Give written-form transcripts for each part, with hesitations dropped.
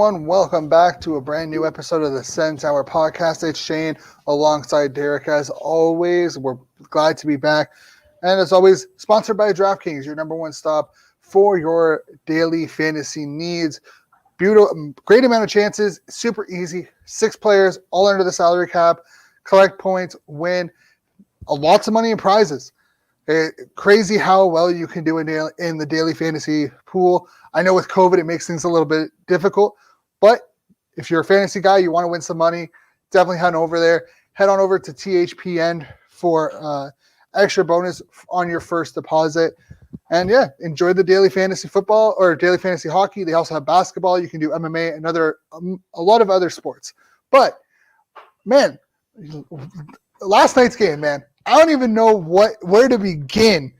everyone. Welcome back to a brand new episode of the Sens Hour podcast. It's Shane alongside Derek. As always, we're glad to be back. And as always, sponsored by DraftKings, your number one stop for your daily fantasy needs. Beautiful, great amount of chances, super easy. 6 players, all under the salary cap. Collect points, win. Lots of money and prizes. Crazy how well you can do in the daily fantasy pool. I know with COVID, it makes things a little bit difficult, but if you're a fantasy guy, you want to win some money, definitely head over there. Head on over to THPN for extra bonus on your first deposit. And yeah, enjoy the daily fantasy football or daily fantasy hockey. They also have basketball. You can do MMA and a lot of other sports. But man, last night's game, man, I don't even know where to begin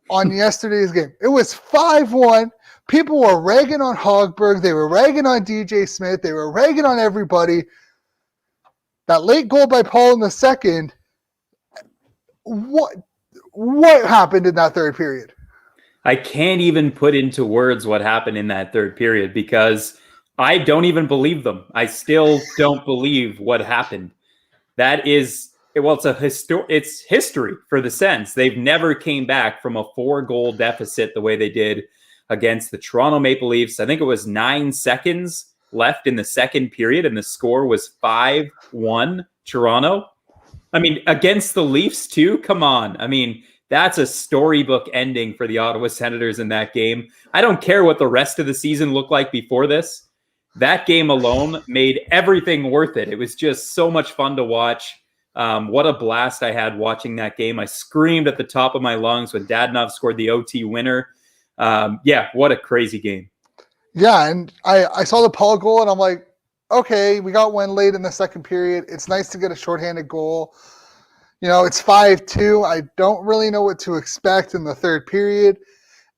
on yesterday's game. It was 5-1. People were ragging on Högberg. They were ragging on DJ Smith. They were ragging on everybody. That late goal by Paul in the second, what happened in that third period? I can't even put into words what happened in that third period because I don't even believe them. I still don't believe what happened. That is... Well, it's history for the Sens. They've never came back from a 4-goal deficit the way they did against the Toronto Maple Leafs. I think it was 9 seconds left in the second period, and the score was 5-1 Toronto. I mean, against the Leafs too? Come on. I mean, that's a storybook ending for the Ottawa Senators in that game. I don't care what the rest of the season looked like before this. That game alone made everything worth it. It was just so much fun to watch. What a blast I had watching that game. I screamed at the top of my lungs when Dadonov scored the OT winner. Yeah, what a crazy game. Yeah, and I saw the Paul goal, and I'm like, okay, we got one late in the second period. It's nice to get a shorthanded goal. You know, it's 5-2. I don't really know what to expect in the third period.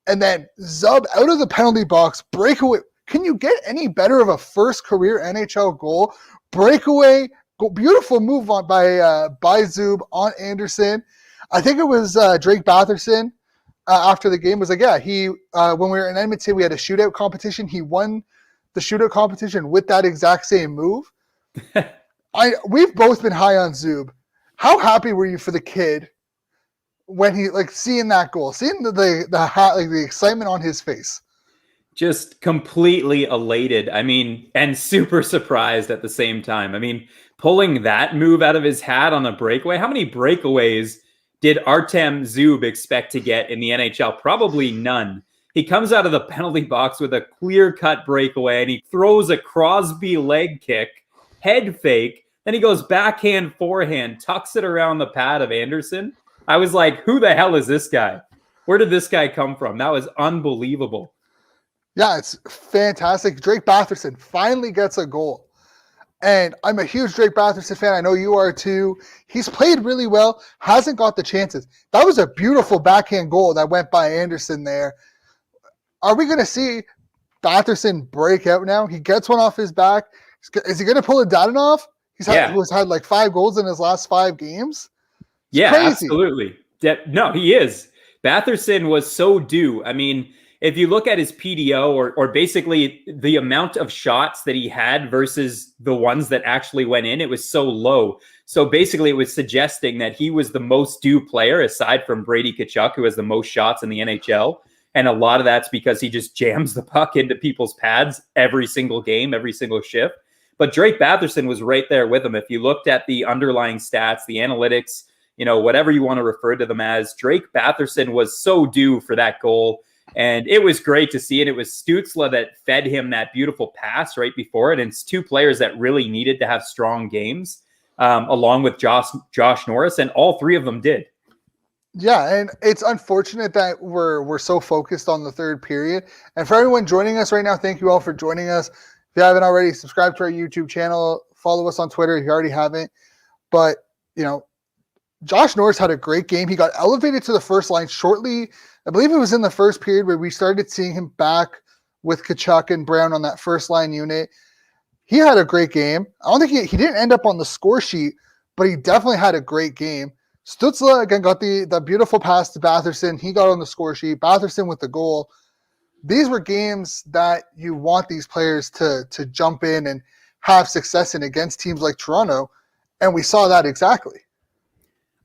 And then Zub out of the penalty box, breakaway. Can you get any better of a first career NHL goal? Breakaway. Beautiful move by Zub on Anderson. I think it was Drake Batherson after the game was like, yeah, he when we were in Edmonton, we had a shootout competition. He won the shootout competition with that exact same move. We've both been high on Zub. How happy were you for the kid when he seeing that goal, seeing the excitement on his face? Just completely elated. I mean, and super surprised at the same time. I mean, pulling that move out of his hat on a breakaway. How many breakaways did Artem Zub expect to get in the NHL? Probably none. He comes out of the penalty box with a clear-cut breakaway, and he throws a Crosby leg kick, head fake. Then he goes backhand, forehand, tucks it around the pad of Anderson. I was like, who the hell is this guy? Where did this guy come from? That was unbelievable. Yeah, it's fantastic. Drake Batherson finally gets a goal. And I'm a huge Drake Batherson fan. I know you are too. He's played really well, hasn't got the chances. That was a beautiful backhand goal that went by Anderson there. Are we going to see Batherson break out now? He gets one off his back. Is he going to pull a Dadonov? Who's had like 5 goals in his last 5 games? It's crazy. Absolutely. No, he is. Batherson was so due. I mean, if you look at his PDO or basically the amount of shots that he had versus the ones that actually went in, it was so low. So basically it was suggesting that he was the most due player aside from Brady Tkachuk, who has the most shots in the NHL. And a lot of that's because he just jams the puck into people's pads every single game, every single shift. But Drake Batherson was right there with him. If you looked at the underlying stats, the analytics, whatever you want to refer to them as, Drake Batherson was so due for that goal. And it was great to see it. It was Stützle that fed him that beautiful pass right before it. And it's 2 players that really needed to have strong games, along with Josh Norris, and all 3 of them did. Yeah, and it's unfortunate that we're so focused on the third period. And for everyone joining us right now, thank you all for joining us. If you haven't already, subscribe to our YouTube channel. Follow us on Twitter if you already haven't. But, Josh Norris had a great game. He got elevated to the first line shortly. I believe it was in the first period where we started seeing him back with Tkachuk and Brown on that first line unit. He had a great game. I don't think he didn't end up on the score sheet, but he definitely had a great game. Stützle, again, got the beautiful pass to Batherson. He got on the score sheet. Batherson with the goal. these were games that you want these players to jump in and have success in against teams like Toronto, and we saw that exactly.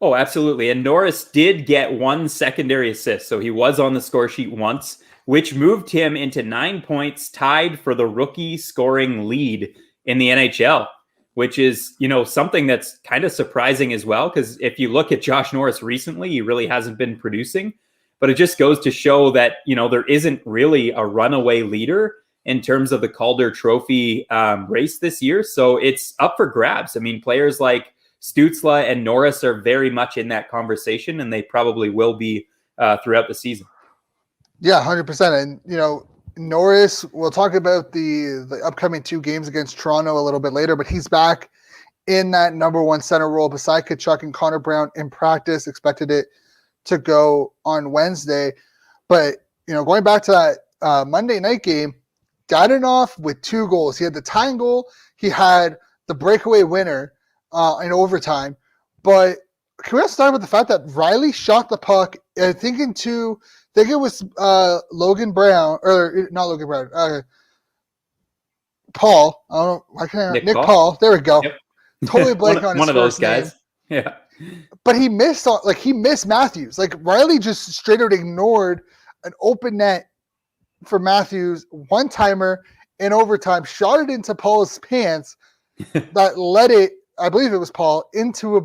Oh, absolutely. And Norris did get one secondary assist, so he was on the score sheet once, which moved him into 9 points, tied for the rookie scoring lead in the NHL, which is, something that's kind of surprising as well, because if you look at Josh Norris recently, he really hasn't been producing, but it just goes to show that, there isn't really a runaway leader in terms of the Calder Trophy race this year. So it's up for grabs. I mean, players like Stützle and Norris are very much in that conversation, and they probably will be throughout the season. Yeah, 100%. And, Norris, we'll talk about the upcoming 2 games against Toronto a little bit later, but he's back in that number 1 center role beside Tkachuk and Connor Brown in practice. Expected it to go on Wednesday. But, going back to that Monday night game, Dadonov with 2 goals. He had the tying goal. He had the breakaway winner in overtime. But can we also talk about the fact that Riley shot the puck, I think it was Logan Brown, or not Logan Brown, Paul. I don't know. Why can't Nick Paul. There we go. Yep. Totally blank on his one of those first guys. name. Yeah. But he missed Matthews. Like Riley just straight out ignored an open net for Matthews, one-timer in overtime, shot it into Paul's pants that led it, I believe it was Paul, into a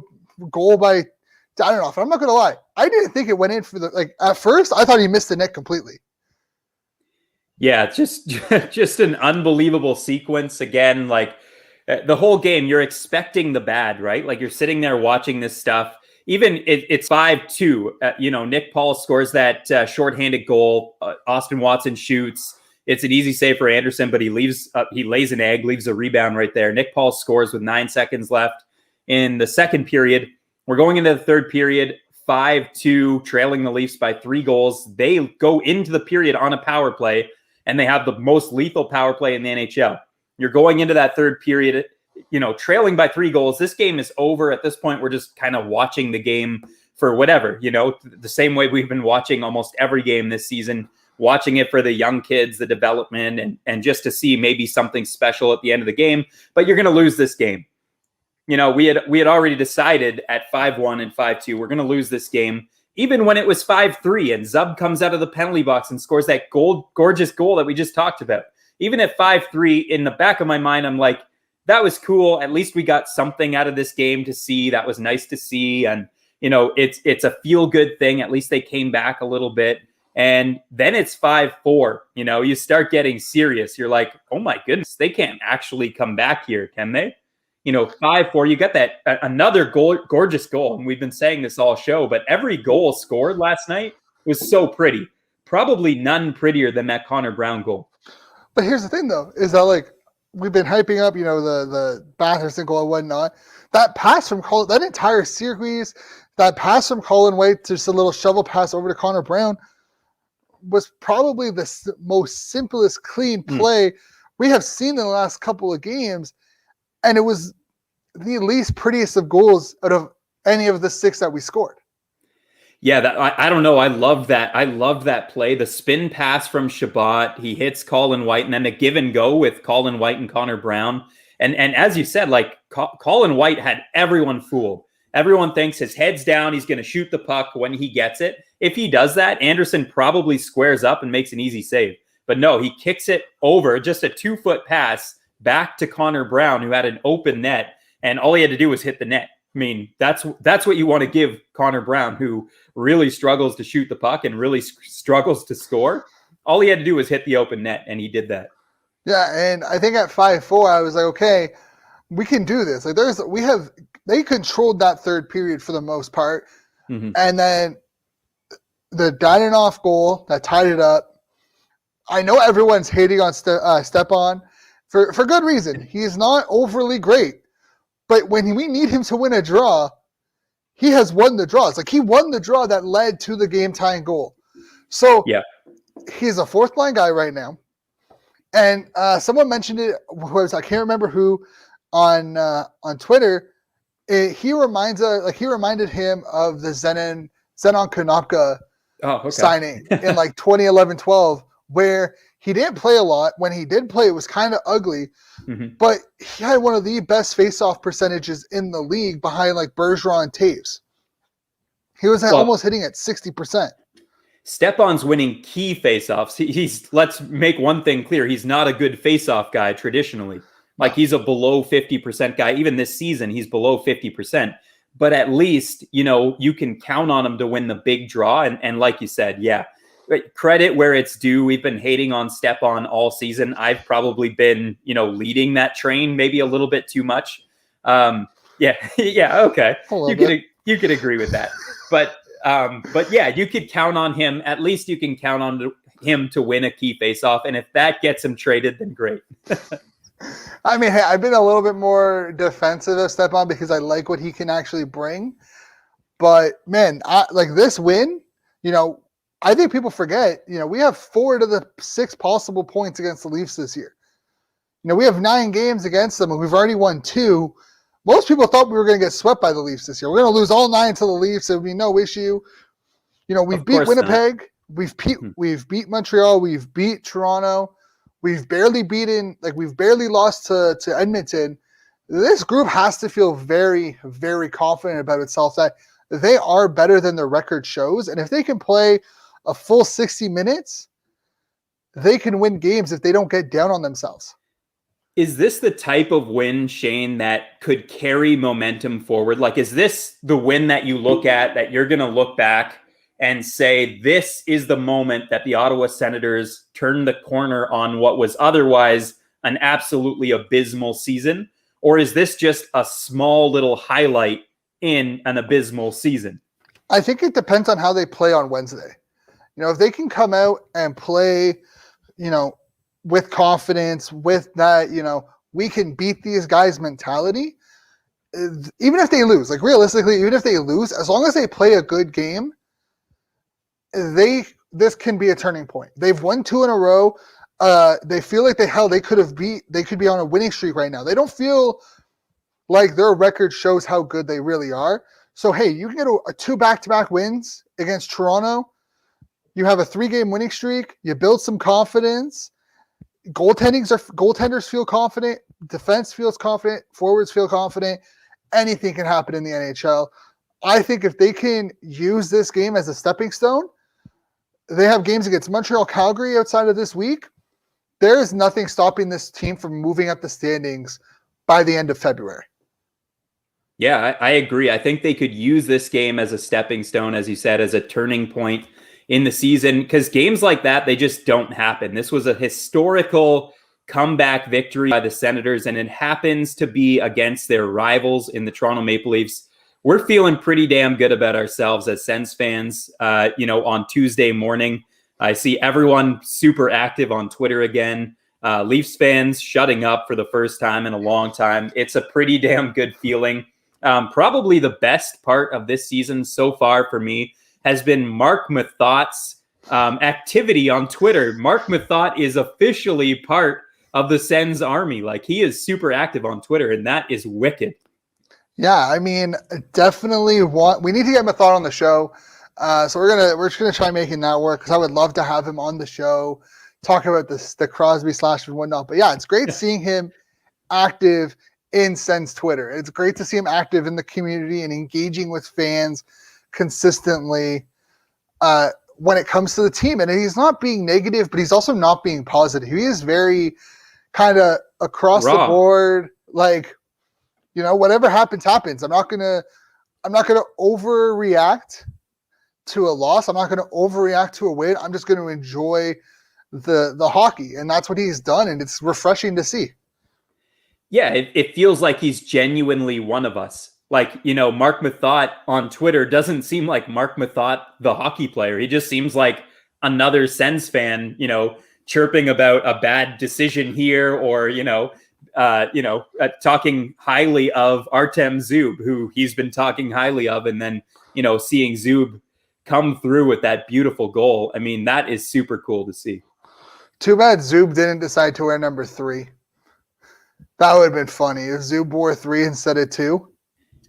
goal by Dadonov. I'm not going to lie. I didn't think it went in at first, I thought he missed the net completely. Yeah, just an unbelievable sequence. Again, the whole game, you're expecting the bad, right? Like you're sitting there watching this stuff. Even it's 5-2. Nick Paul scores that shorthanded goal. Austin Watson shoots. It's an easy save for Anderson, but he lays an egg, leaves a rebound right there. Nick Paul scores with 9 seconds left in the second period. We're going into the third period, 5-2, trailing the Leafs by 3 goals. They go into the period on a power play, and they have the most lethal power play in the NHL. You're going into that third period, trailing by 3 goals. This game is over. At this point, we're just kind of watching the game for whatever, the same way we've been watching almost every game this season, watching it for the young kids, the development, and just to see maybe something special at the end of the game. But you're going to lose this game. We had already decided at 5-1 and 5-2, we're going to lose this game. Even when it was 5-3 and Zub comes out of the penalty box and scores that gorgeous goal that we just talked about. Even at 5-3, in the back of my mind, I'm like, that was cool. At least we got something out of this game to see. That was nice to see. And, it's a feel-good thing. At least they came back a little bit. And then it's 5-4. You start getting serious. You're like, oh my goodness, they can't actually come back here, can they? 5-4, you got that another gorgeous goal. And we've been saying this all show, but every goal scored last night was so pretty. Probably none prettier than that Connor Brown goal. But here's the thing, though, is that we've been hyping up, the Batherson goal and whatnot. That pass from Colin, that entire series, that pass from Colin White, just a little shovel pass over to Connor Brown, was probably the most simplest, clean play we have seen in the last couple of games. And it was the least prettiest of goals out of any of the 6 that we scored. Yeah, I don't know. I love that. I love that play. The spin pass from Shabbat. He hits Colin White, and then the give and go with Colin White and Connor Brown. And as you said, Colin White had everyone fooled. Everyone thinks his head's down. He's going to shoot the puck when he gets it. If he does that, Anderson probably squares up and makes an easy save. But no, he kicks it over, just a 2-foot pass back to Connor Brown, who had an open net, and all he had to do was hit the net. I mean, that's what you want to give Connor Brown, who really struggles to shoot the puck and really struggles to score. All he had to do was hit the open net, and he did that. Yeah, and I think at 5-4, I was like, okay, we can do this. They controlled that third period for the most part, and then the Dadonov goal that tied it up. I know everyone's hating on Stepan. For good reason. He is not overly great. But when we need him to win a draw, he has won the draws. He won the draw that led to the game-tying goal. So he's a fourth-line guy right now. And someone mentioned it, I can't remember who, on Twitter. He reminded him of the Zenon Konopka signing in 2011-12, where he didn't play a lot. When he did play, it was kind of ugly, but he had one of the best face-off percentages in the league behind like Bergeron and Taves. He was almost hitting at 60%. Stepan's winning key face-offs. He's let's make one thing clear. He's not a good face-off guy traditionally. Like he's a below 50% guy. Even this season, he's below 50%. But at least, you can count on him to win the big draw. And like you said, yeah, credit where it's due. We've been hating on Stepan all season. I've probably been, leading that train maybe a little bit too much. Yeah, okay. You could agree with that. But yeah, you could count on him. At least you can count on him to win a key faceoff. And if that gets him traded, then great. I mean, hey, I've been a little bit more defensive of Stepan because I like what he can actually bring. But man, like this win, I think people forget, we have 4 out of the 6 possible points against the Leafs this year. We have 9 games against them and we've already won 2. Most people thought we were going to get swept by the Leafs this year. We're going to lose all 9 to the Leafs. It would be no issue. We've beat Winnipeg. We've beat Montreal. We've beat Toronto. We've barely lost to Edmonton. This group has to feel very, very confident about itself that they are better than their record shows. And if they can play a full 60 minutes, they can win games if they don't get down on themselves. Is this the type of win, Shane, that could carry momentum forward? Like, is this the win that you look at, that you're going to look back and say, this is the moment that the Ottawa Senators turned the corner on what was otherwise an absolutely abysmal season? Or is this just a small little highlight in an abysmal season? I think it depends on how they play on Wednesday. If they can come out and play, with confidence, with that, we can beat these guys mentality, even if they lose, like realistically, even if they lose, as long as they play a good game, this can be a turning point. They've won 2 in a row. They feel like they could be on a winning streak right now. They don't feel like their record shows how good they really are. So, hey, you can get a 2 back-to-back wins against Toronto. You have a 3-game winning streak. You build some confidence. Goaltenders feel confident. Defense feels confident. Forwards feel confident. Anything can happen in the NHL. I think if they can use this game as a stepping stone, they have games against Montreal, Calgary outside of this week. There is nothing stopping this team from moving up the standings by the end of February. Yeah, I agree. I think they could use this game as a stepping stone, as you said, as a turning point in the season, because games like that, they just don't happen. This was a historical comeback victory by the Senators, and it happens to be against their rivals in the Toronto Maple Leafs. We're feeling pretty damn good about ourselves as Sens fans, on Tuesday morning. I see everyone super active on Twitter again. Leafs fans shutting up for the first time in a long time. It's a pretty damn good feeling. Probably the best part of this season so far for me has been Mark Mathot's activity on Twitter. Mark Mathot is officially part of the Sens army. Like, he is super active on Twitter, and that is wicked. Yeah, I mean, definitely we need to get Mathot on the show. So we're just gonna try making that work, because I would love to have him on the show, talk about the Crosby slash and whatnot. But yeah, it's great seeing him active in Sens Twitter. It's great to see him active in the community and engaging with fans consistently when it comes to the team. And he's not being negative, but he's also not being positive. He is very kind of across the board, like, whatever happens. I'm not gonna overreact to a loss. I'm not gonna overreact to a win. I'm just gonna enjoy the hockey, and that's what he's done, and it's refreshing to see. Yeah, it feels like he's genuinely one of us. Like, Mark Mathot on Twitter doesn't seem like Mark Mathot, the hockey player. He just seems like another Sens fan, chirping about a bad decision here, or, talking highly of Artem Zub, who he's been talking highly of, and then, seeing Zub come through with that beautiful goal. I mean, that is super cool to see. Too bad Zub didn't decide to wear number 3. That would have been funny if Zub wore 3 instead of 2.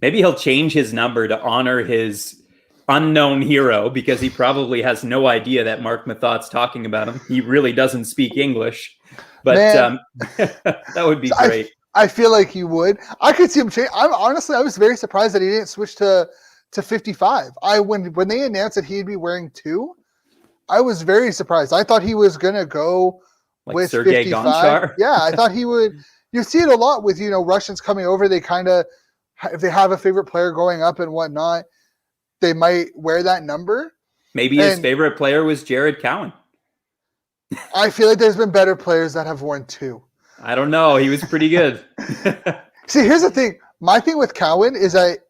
Maybe he'll change his number to honor his unknown hero, because he probably has no idea that Mark Mathat's talking about him. He really doesn't speak English, but Man, that would be great. I feel like he would. I could see him change. I was very surprised that he didn't switch to 55. When they announced that he'd be wearing 2, I was very surprised. I thought he was gonna go Like with Sergei 55. Gonchar? Yeah, I thought he would. You see it a lot with Russians coming over. They kind of, if they have a favorite player going up and whatnot, they might wear that number. Maybe his favorite player was Jared Cowan. I feel like there's been better players that have worn 2. I don't know. He was pretty good. See, here's the thing. My thing with Cowan is that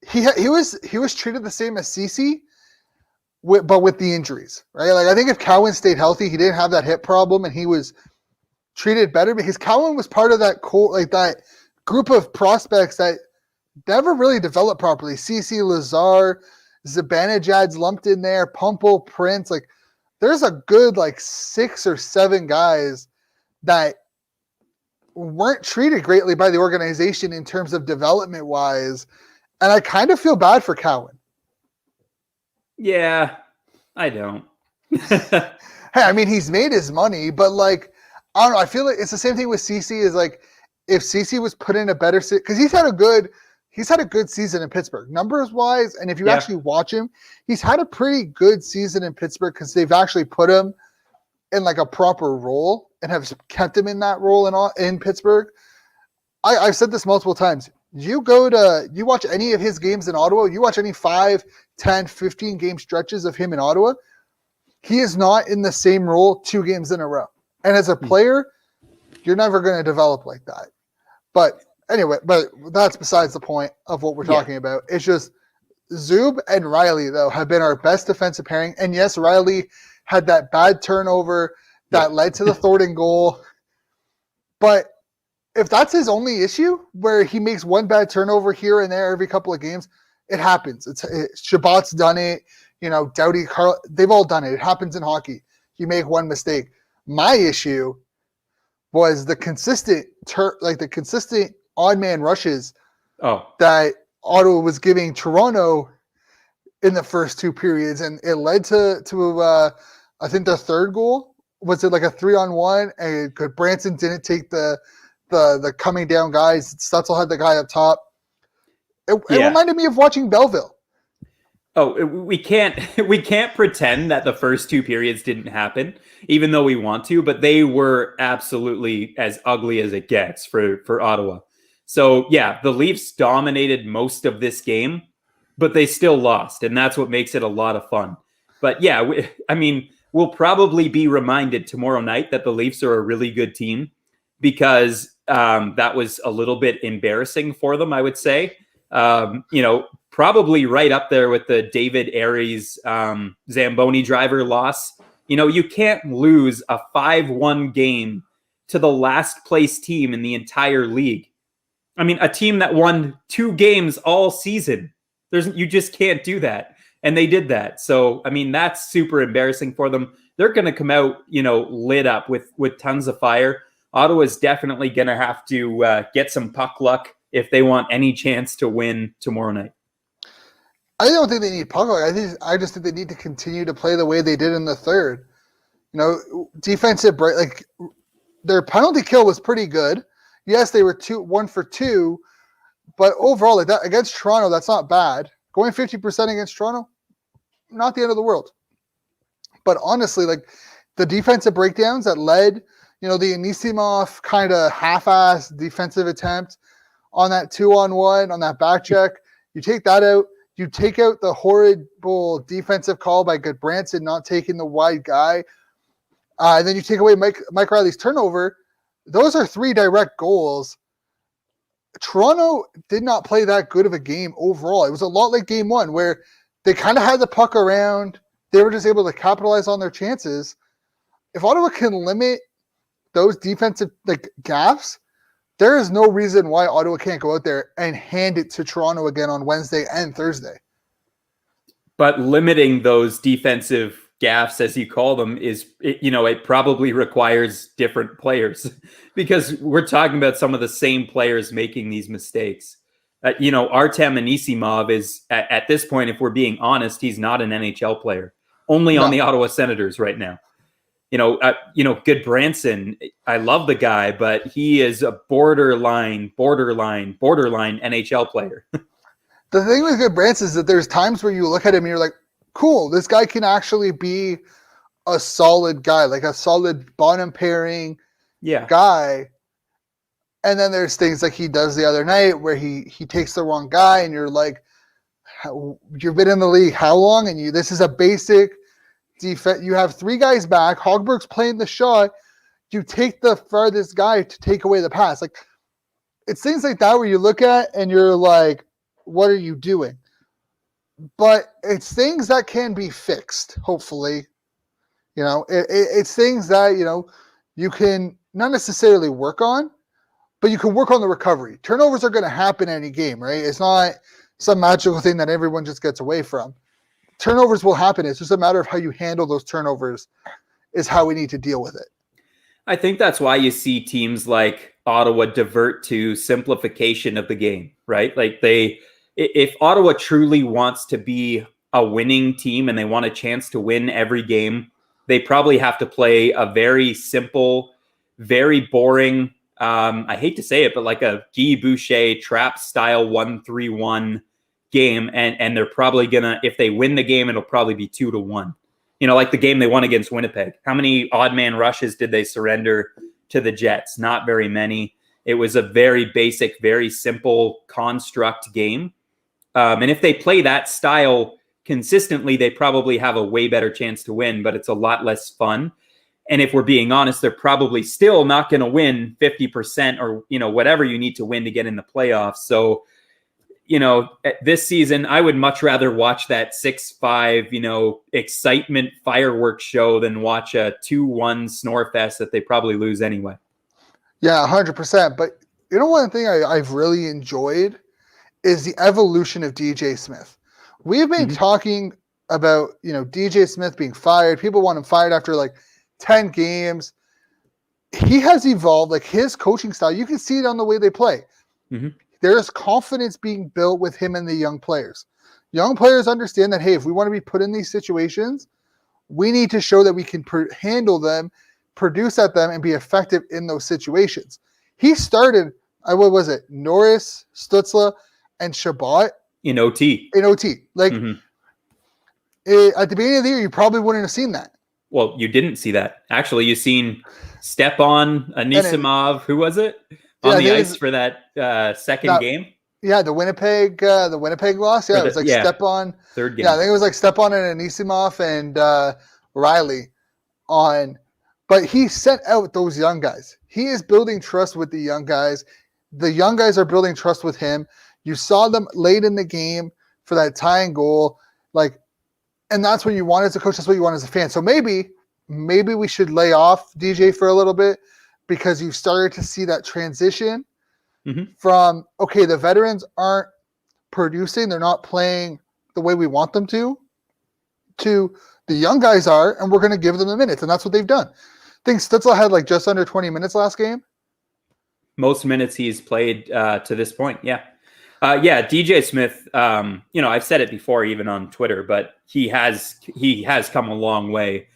he was treated the same as Cece, but with the injuries, right? Like, I think if Cowan stayed healthy, he didn't have that hip problem, and he was treated better because Cowan was part of that that group of prospects that never really developed properly. Cece, Lazar, Zibanejad's lumped in there, Pumple, Prince. Like, there's a good 6 or 7 guys that weren't treated greatly by the organization in terms of development wise. And I kind of feel bad for Cowan. Yeah, I don't. Hey, I mean, he's made his money, but I don't know. I feel like it's the same thing with CC. Is if CC was put in a better because he's had a good season in Pittsburgh, numbers wise, and if you actually watch him, he's had a pretty good season in Pittsburgh because they've actually put him in a proper role and have kept him in that role in Pittsburgh. I've said this multiple times. You watch any of his games in Ottawa, you watch any 5, 10, 15 game stretches of him in Ottawa, he is not in the same role 2 games in a row. And as a player, you're never going to develop like that. But anyway, that's besides the point of what we're talking about. It's just Zub and Riley, though, have been our best defensive pairing. And yes, Riley had that bad turnover that led to the Thornton goal. But if that's his only issue, where he makes one bad turnover here and there every couple of games, it happens. Shabbat's done it. Doughty, Carl, they've all done it. It happens in hockey. You make one mistake. My issue was the consistent odd man rushes that Ottawa was giving Toronto in the first 2 periods, and it led to I think the third goal was it a 3-on-1, and Branson didn't take the coming down guys. Stutzel had the guy up top. It reminded me of watching Belleville. Oh, we can't pretend that the first 2 periods didn't happen, even though we want to, but they were absolutely as ugly as it gets for Ottawa. So yeah, the Leafs dominated most of this game, but they still lost, and that's what makes it a lot of fun. But yeah, we'll probably be reminded tomorrow night that the Leafs are a really good team, because that was a little bit embarrassing for them, I would say. Probably right up there with the David Aries Zamboni driver loss. You can't lose a 5-1 game to the last place team in the entire league. I mean, a team that won 2 games all season. You just can't do that. And they did that. So, that's super embarrassing for them. They're going to come out, lit up with tons of fire. Ottawa's definitely going to have to get some puck luck if they want any chance to win tomorrow night. I don't think they need puck luck. I just think they need to continue to play the way they did in the third. Defensive break, their penalty kill was pretty good. Yes, they were 1 for 2, but overall, that against Toronto, that's not bad. Going 50% against Toronto, not the end of the world. But honestly, the defensive breakdowns that led, the Anisimov kind of half-assed defensive attempt on that 2-on-1, on that back check, you take that out. You take out the horrible defensive call by Goodbranson not taking the wide guy. And then you take away Mike Riley's turnover. Those are 3 direct goals. Toronto did not play that good of a game overall. It was a lot like game 1, where they kind of had the puck around. They were just able to capitalize on their chances. If Ottawa can limit those defensive gaps, there is no reason why Ottawa can't go out there and hand it to Toronto again on Wednesday and Thursday. But limiting those defensive gaffes, as you call them, it probably requires different players, because we're talking about some of the same players making these mistakes. Artem Anisimov is at this point, if we're being honest, he's not an NHL player. Only on the Ottawa Senators right now. Good Branson. I love the guy, but he is a borderline NHL player. The thing with Good Branson is that there's times where you look at him and you're like, cool, this guy can actually be a solid guy, like a solid bottom pairing guy. And then there's things like he does the other night where he takes the wrong guy and you're like, you've been in the league how long? And this is a basic defense. You have 3 guys back. Högberg's playing the shot. You take the farthest guy to take away the pass. Like, it's things like that where you look at and you're like, what are you doing? But it's things that can be fixed, hopefully. It's things that, you can not necessarily work on, but you can work on the recovery. Turnovers are going to happen any game, right? It's not some magical thing that everyone just gets away from. Turnovers will happen. It's just a matter of how you handle those turnovers is how we need to deal with it. I think that's why you see teams like Ottawa divert to simplification of the game, right? Like if Ottawa truly wants to be a winning team and they want a chance to win every game, they probably have to play a very simple, very boring, I hate to say it, but like a Guy Boucher trap style 1-3-1 game. And they're probably gonna, if they win the game, it'll probably be 2-1. Like the game they won against Winnipeg. How many odd man rushes did they surrender to the Jets? Not very many. It was a very basic, very simple construct game. And if they play that style consistently, they probably have a way better chance to win, but it's a lot less fun. And if we're being honest, they're probably still not going to win 50% or, whatever you need to win to get in the playoffs. So, this season, I would much rather watch that 6-5, excitement fireworks show than watch a 2-1 snore fest that they probably lose anyway. Yeah, 100%. But one thing I've really enjoyed is the evolution of DJ Smith. We've been talking about, DJ Smith being fired. People want him fired after like 10 games. He has evolved, like his coaching style. You can see it on the way they play. Mm-hmm. There's confidence being built with him and the young players. Young players understand that, hey, if we want to be put in these situations, we need to show that we can handle them, produce at them, and be effective in those situations. He started, Norris, Stützle, and Shabbat in OT. Like, at the beginning of the year, you probably wouldn't have seen that. Well, you didn't see that. Actually, you've seen Stepan, Anisimov, who was it? On the ice for that second game? Yeah, the Winnipeg loss. Yeah, it was like Stepan. Third game. Yeah, I think it was like Stepan and Anisimov and Riley on. But he sent out those young guys. He is building trust with the young guys. The young guys are building trust with him. You saw them late in the game for that tying goal. And that's what you want as a coach. That's what you want as a fan. So maybe we should lay off DJ for a little bit, because you've started to see that transition from, okay, the veterans aren't producing, they're not playing the way we want them to the young guys are, and we're going to give them the minutes, and that's what they've done. I think Stützle had just under 20 minutes last game. Most minutes he's played to this point, yeah. DJ Smith, I've said it before even on Twitter, but he has come a long way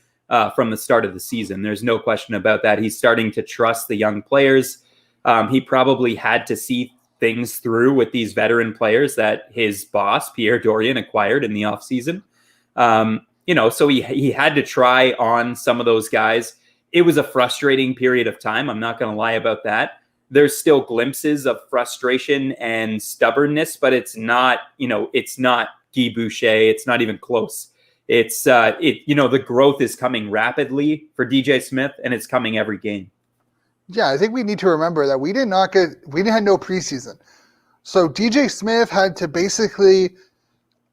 from the start of the season. There's no question about that. He's starting to trust the young players. He probably had to see things through with these veteran players that his boss, Pierre Dorion, acquired in the offseason. So he had to try on some of those guys. It was a frustrating period of time. I'm not going to lie about that. There's still glimpses of frustration and stubbornness, but it's not Guy Boucher. It's not even close. It's the growth is coming rapidly for DJ Smith, and it's coming every game. Yeah, I think we need to remember that we had no preseason. So DJ Smith had to basically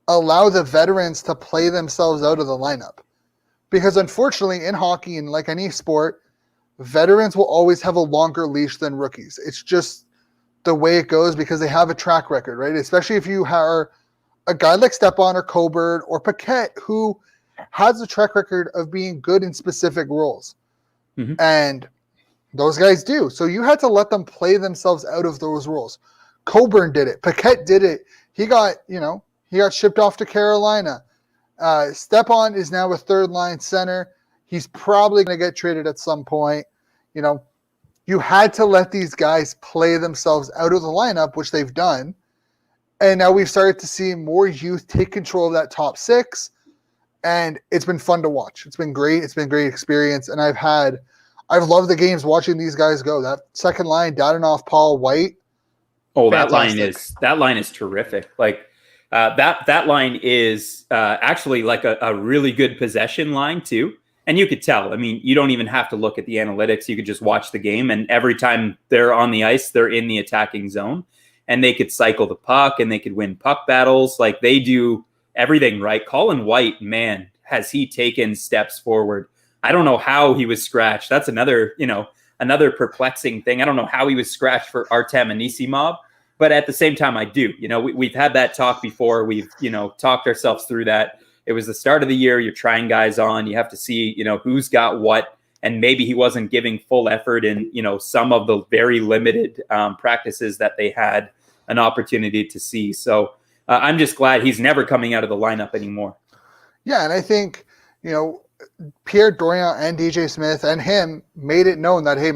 allow the veterans to play themselves out of the lineup. Because unfortunately in hockey and like any sport, veterans will always have a longer leash than rookies. It's just the way it goes because they have a track record, right? Especially if you are a guy like Stepan or Coburn or Paquette who has a track record of being good in specific roles. And those guys do. So you had to let them play themselves out of those roles. Coburn did it. Paquette did it. He got shipped off to Carolina. Stepan is now a third-line center. He's probably going to get traded at some point. You had to let these guys play themselves out of the lineup, which they've done. And now we've started to see more youth take control of that top six. And it's been fun to watch. It's been great. It's been a great experience. And I've loved the games watching these guys go. That second line, Dadonov, Paul, White. Oh, fantastic. that line is terrific. Like that line is actually like a really good possession line too. And you could tell. I mean, you don't even have to look at the analytics. You could just watch the game. And every time they're on the ice, they're in the attacking zone. And they could cycle the puck and they could win puck battles. Like they do everything right. Colin White, man, has he taken steps forward. I don't know how he was scratched. That's another perplexing thing. I don't know how he was scratched for Artem Anisimov. But at the same time, I do. We've had that talk before. We've, talked ourselves through that. It was the start of the year. You're trying guys on. You have to see, who's got what. And maybe he wasn't giving full effort in, some of the very limited practices that they had an opportunity to see. So I'm just glad he's never coming out of the lineup anymore. Yeah, and I think, Pierre Dorion and DJ Smith and him made it known that, hey,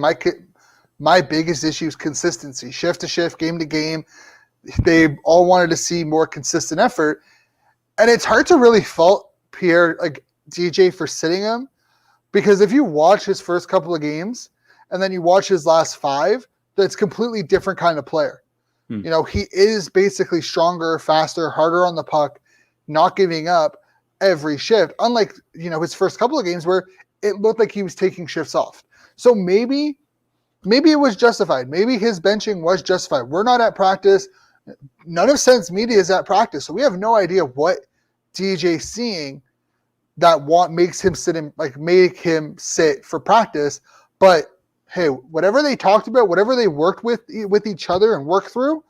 my biggest issue is consistency, shift to shift, game to game. They all wanted to see more consistent effort. And it's hard to really fault Pierre, like DJ, for sitting him, because if you watch his first couple of games and then you watch his last 5, that's a completely different kind of player. He is basically stronger, faster, harder on the puck, not giving up every shift, unlike, his first couple of games where it looked like he was taking shifts off. So maybe it was justified. Maybe his benching was justified. We're not at practice. None of Sens Media is at practice, so we have no idea what DJ's seeing that makes him sit for practice. But hey, whatever they talked about, whatever they worked with each other and worked through,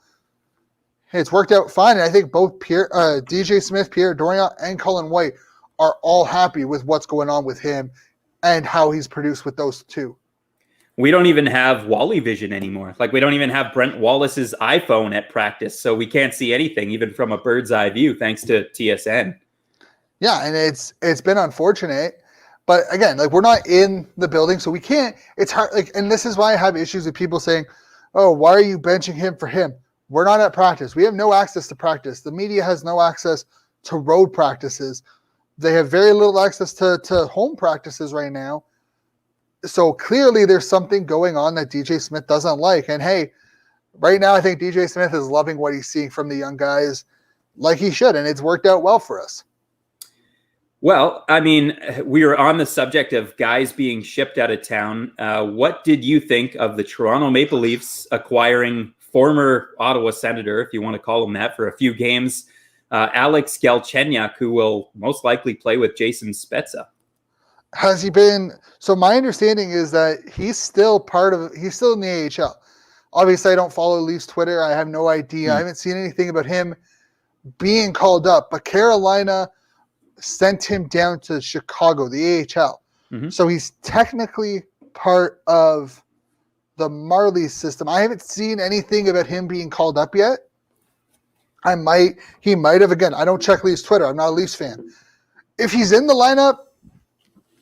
hey, it's worked out fine. And I think both DJ Smith, Pierre Dorion, and Colin White are all happy with what's going on with him and how he's produced with those two. We don't even have Wally vision anymore. Like we don't even have Brent Wallace's iPhone at practice, so we can't see anything, even from a bird's eye view, thanks to TSN. Yeah, and it's been unfortunate, but again, like we're not in the building, so we can't. It's hard. Like, and this is why I have issues with people saying, "Oh, why are you benching him for him?" We're not at practice. We have no access to practice. The media has no access to road practices. They have very little access to home practices right now. So clearly there's something going on that DJ Smith doesn't like. And hey, right now I think DJ Smith is loving what he's seeing from the young guys like he should, and it's worked out well for us. Well, I mean, we were on the subject of guys being shipped out of town. What did you think of the Toronto Maple Leafs acquiring former Ottawa Senator, if you want to call him that, for a few games, Alex Galchenyuk, who will most likely play with Jason Spezza? Has he been? So my understanding is that he's still in the AHL. Obviously, I don't follow Leafs Twitter. I have no idea. I haven't seen anything about him being called up. But Carolina sent him down to Chicago, the AHL. Mm-hmm. So he's technically part of the Marlies system. I haven't seen anything about him being called up yet. He might have. Again, I don't check Leafs Twitter. I'm not a Leafs fan. If he's in the lineup,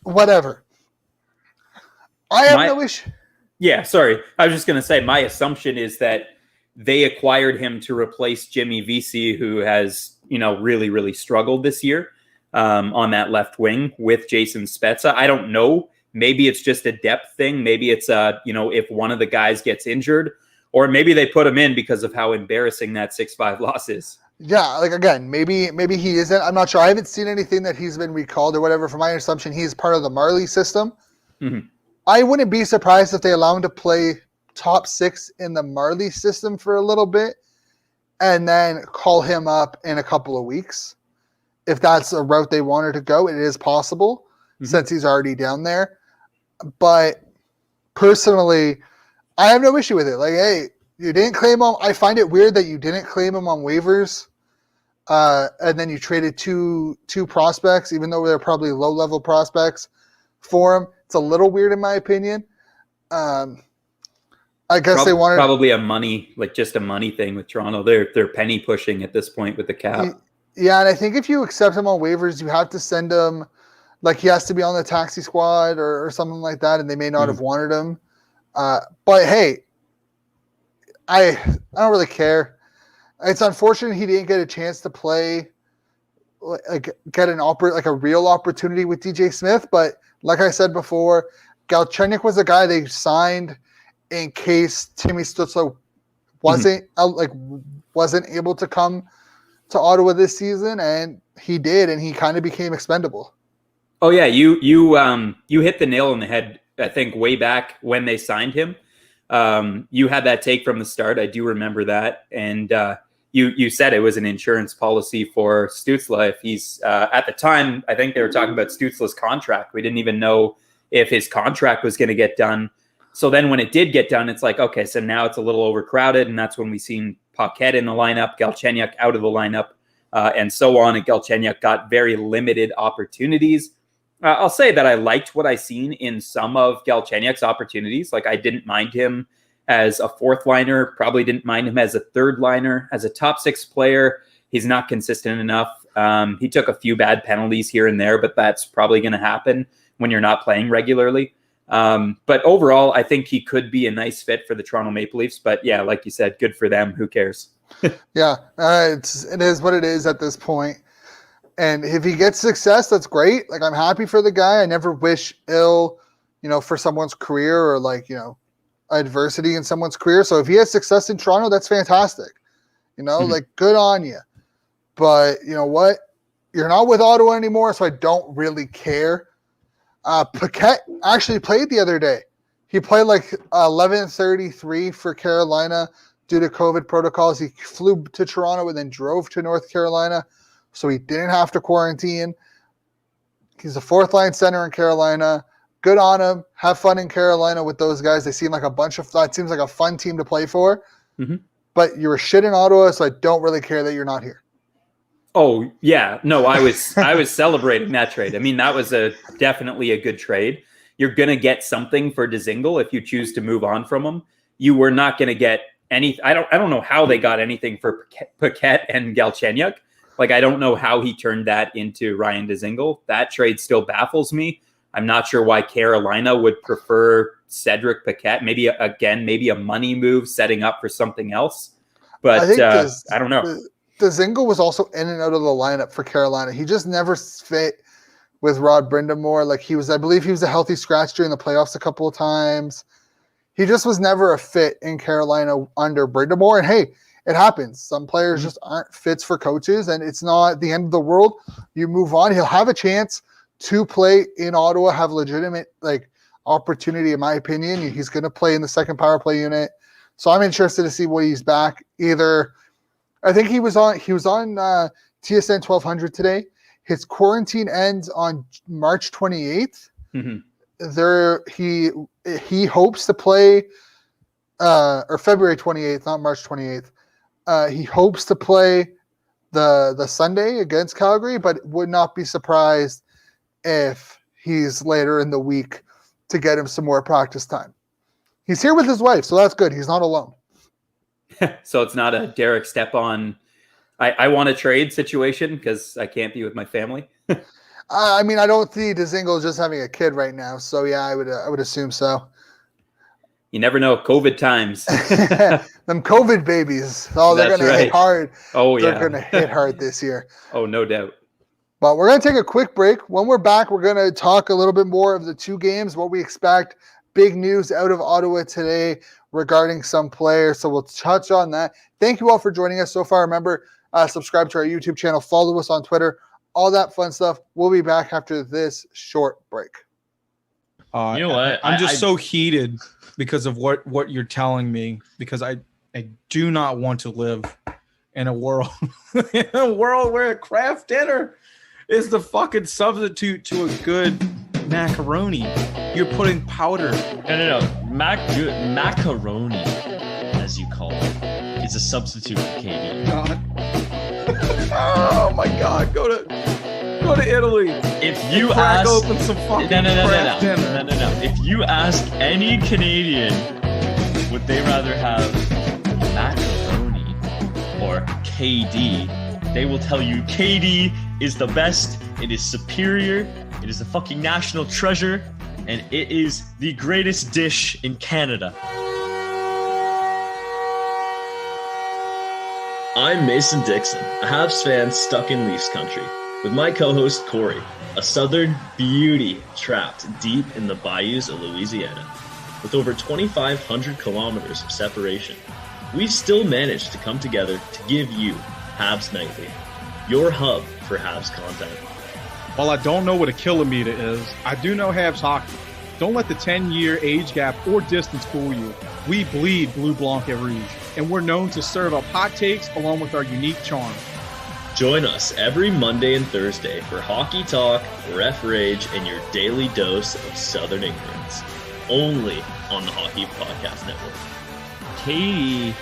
whatever. I have no issue. Yeah, sorry. I was just going to say, my assumption is that they acquired him to replace Jimmy Vesey, who has, really, really struggled this year on that left wing with Jason Spezza. I don't know. Maybe it's just a depth thing. Maybe it's, if one of the guys gets injured, or maybe they put him in because of how embarrassing that 6-5 loss is. Yeah, like again, maybe he isn't. I'm not sure. I haven't seen anything that he's been recalled or whatever. From my assumption, he's part of the Marley system. Mm-hmm. I wouldn't be surprised if they allow him to play top 6 in the Marley system for a little bit and then call him up in a couple of weeks. If that's a route they wanted to go, it is possible since he's already down there. But personally, I have no issue with it. Like, hey, you didn't claim him. I find it weird that you didn't claim him on waivers. And then you traded two prospects, even though they're probably low-level prospects, for him. It's a little weird in my opinion. I I guess they wanted probably just a money thing with Toronto. They're penny pushing at this point with the cap. Yeah, and I think if you accept him on waivers, you have to send him, like he has to be on the taxi squad or something like that, and they may not have wanted him. But hey, I don't really care. It's unfortunate he didn't get a chance to play, get a real opportunity with DJ Smith. But like I said before, Galchenyuk was a guy they signed in case Timmy Stützle wasn't able to come to Ottawa this season, and he did, and he kind of became expendable. Oh yeah, you hit the nail on the head. I think way back when they signed him, you had that take from the start. I do remember that, and you said it was an insurance policy for Stützle. If he's at the time, I think they were talking about Stützle's contract. We didn't even know if his contract was going to get done. So then when it did get done, it's like, okay, so now it's a little overcrowded, and that's when we seen Paquette in the lineup, Galchenyuk out of the lineup, and so on. And Galchenyuk got very limited opportunities. I'll say that I liked what I seen in some of Galchenyuk's opportunities. Like I didn't mind him as a fourth liner, probably didn't mind him as a third liner, as a top six player. He's not consistent enough. He took a few bad penalties here and there, but that's probably going to happen when you're not playing regularly. But overall, I think he could be a nice fit for the Toronto Maple Leafs. But yeah, like you said, good for them. Who cares? Yeah, it is what it is at this point. And if he gets success, that's great. Like I'm happy for the guy. I never wish ill, for someone's career or adversity in someone's career. So if he has success in Toronto, that's fantastic. Good on you. But you know what? You're not with Ottawa anymore, so I don't really care. Paquette actually played the other day. He played 11:33 for Carolina due to COVID protocols. He flew to Toronto and then drove to North Carolina, so he didn't have to quarantine. He's a fourth line center in Carolina. Good on him. Have fun in Carolina with those guys. They seem like that seems like a fun team to play for. Mm-hmm. But you were shit in Ottawa, so I don't really care that you're not here. Oh yeah, no, I was celebrating that trade. I mean, that was definitely a good trade. You're gonna get something for Dzingel if you choose to move on from him. You were not gonna get any. I don't know how they got anything for Paquette and Galchenyuk. I don't know how he turned that into Ryan Dzingel. That trade still baffles me. I'm not sure why Carolina would prefer Cedric Paquette. Maybe a money move, setting up for something else. But I don't know. Dzingel was also in and out of the lineup for Carolina. He just never fit with Rod Brind'Amour. I believe he was a healthy scratch during the playoffs a couple of times. He just was never a fit in Carolina under Brind'Amour. And hey, it happens. Some players just aren't fits for coaches, and it's not the end of the world. You move on. He'll have a chance to play in Ottawa, have legitimate opportunity, in my opinion. He's going to play in the second power play unit. So I'm interested to see what he's back. I think he was on TSN 1200 today. His quarantine ends on March 28th. Mm-hmm. He hopes to play, or February 28th, not March 28th. He hopes to play the Sunday against Calgary, but would not be surprised if he's later in the week to get him some more practice time. He's here with his wife, so that's good. He's not alone. So it's not a Derek Stepan, I want to trade situation because I can't be with my family. I don't see Dzingel just having a kid right now. So yeah, I would assume so. You never know. COVID times. Them COVID babies. Oh, they're going to hit hard. Oh, yeah. They're going to hit hard this year. Oh, no doubt. But we're going to take a quick break. When we're back, we're going to talk a little bit more of the two games, what we expect. Big news out of Ottawa today regarding some players. So we'll touch on that. Thank you all for joining us so far. Remember, subscribe to our YouTube channel. Follow us on Twitter. All that fun stuff. We'll be back after this short break. You know what? I'm just so heated because of what you're telling me, because I do not want to live in a world where a craft dinner is the fucking substitute to a good macaroni. You're putting powder. No. Macaroni, as you call it, is a substitute for KD. God. Oh my God! Go to Italy. If you crack open some fucking no. If you ask any Canadian with would they rather have macaroni or KD? They will tell you KD is the best, it is superior, it is a fucking national treasure, and it is the greatest dish in Canada. I'm Mason Dixon, a Habs fan stuck in Leafs country, with my co-host Corey, a southern beauty trapped deep in the bayous of Louisiana. With over 2,500 kilometers of separation, we still managed to come together to give you Habs Nightly, your hub for Habs content. While I don't know what a kilometer is, I do know Habs hockey. Don't let the 10-year age gap or distance fool you. We bleed Blue Blanc et Rouge, and we're known to serve up hot takes along with our unique charm. Join us every Monday and Thursday for hockey talk, ref rage, and your daily dose of Southern ignorance. Only on the Hockey Podcast Network. Katie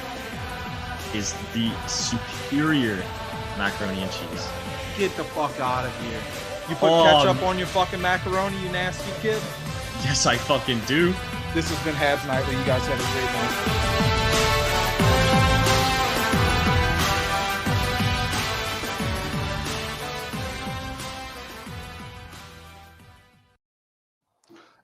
is the superior macaroni and cheese. Get the fuck out of here. You put ketchup on your fucking macaroni, you nasty kid? Yes, I fucking do. This has been Habs Nightly. You guys have a great night.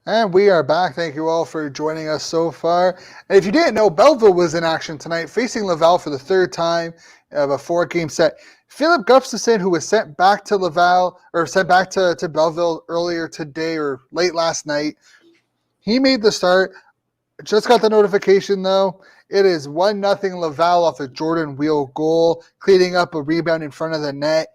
And we are back. Thank you all for joining us so far. And if you didn't know, Belleville was in action tonight, facing Laval for the third time of a 4-game set. Philip Gustafsson, who was sent back to Laval, or sent back to Belleville earlier today or late last night, he made the start. Just got the notification, though. It is 1-0 Laval off a Jordan Wheel goal, cleaning up a rebound in front of the net.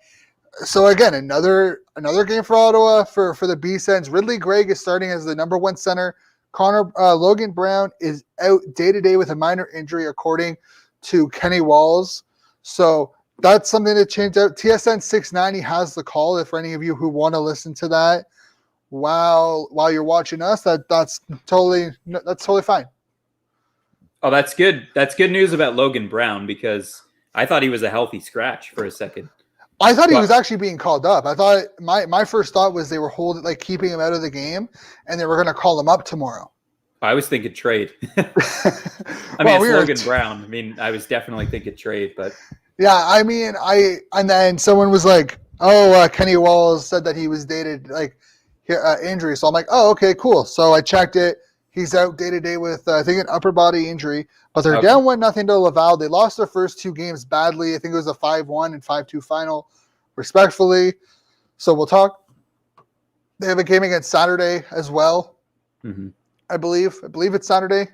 So again, another game for Ottawa for the B-Sens. Ridley Gregg is starting as the number 1 center. Logan Brown is out day-to-day with a minor injury, according to Kenny Walls. So that's something to change out. TSN 690 has the call. If for any of you who want to listen to that while you're watching us, that's totally fine. Oh, that's good. That's good news about Logan Brown, because I thought he was a healthy scratch for a second. I thought he was actually being called up. I thought my first thought was they were keeping him out of the game, and they were going to call him up tomorrow. I was thinking trade. Logan Brown. I mean, I was definitely thinking trade, but yeah, I mean, and then someone was like, Kenny Walls said that he was dated injury. So I'm like, oh, okay, cool. So I checked it. He's out day-to-day with, I think, an upper body injury. But they're down 1-0 to Laval. They lost their first 2 games badly. I think it was a 5-1 and 5-2 final, respectfully. So we'll talk. They have a game against Saturday as well, I believe. I believe it's Saturday.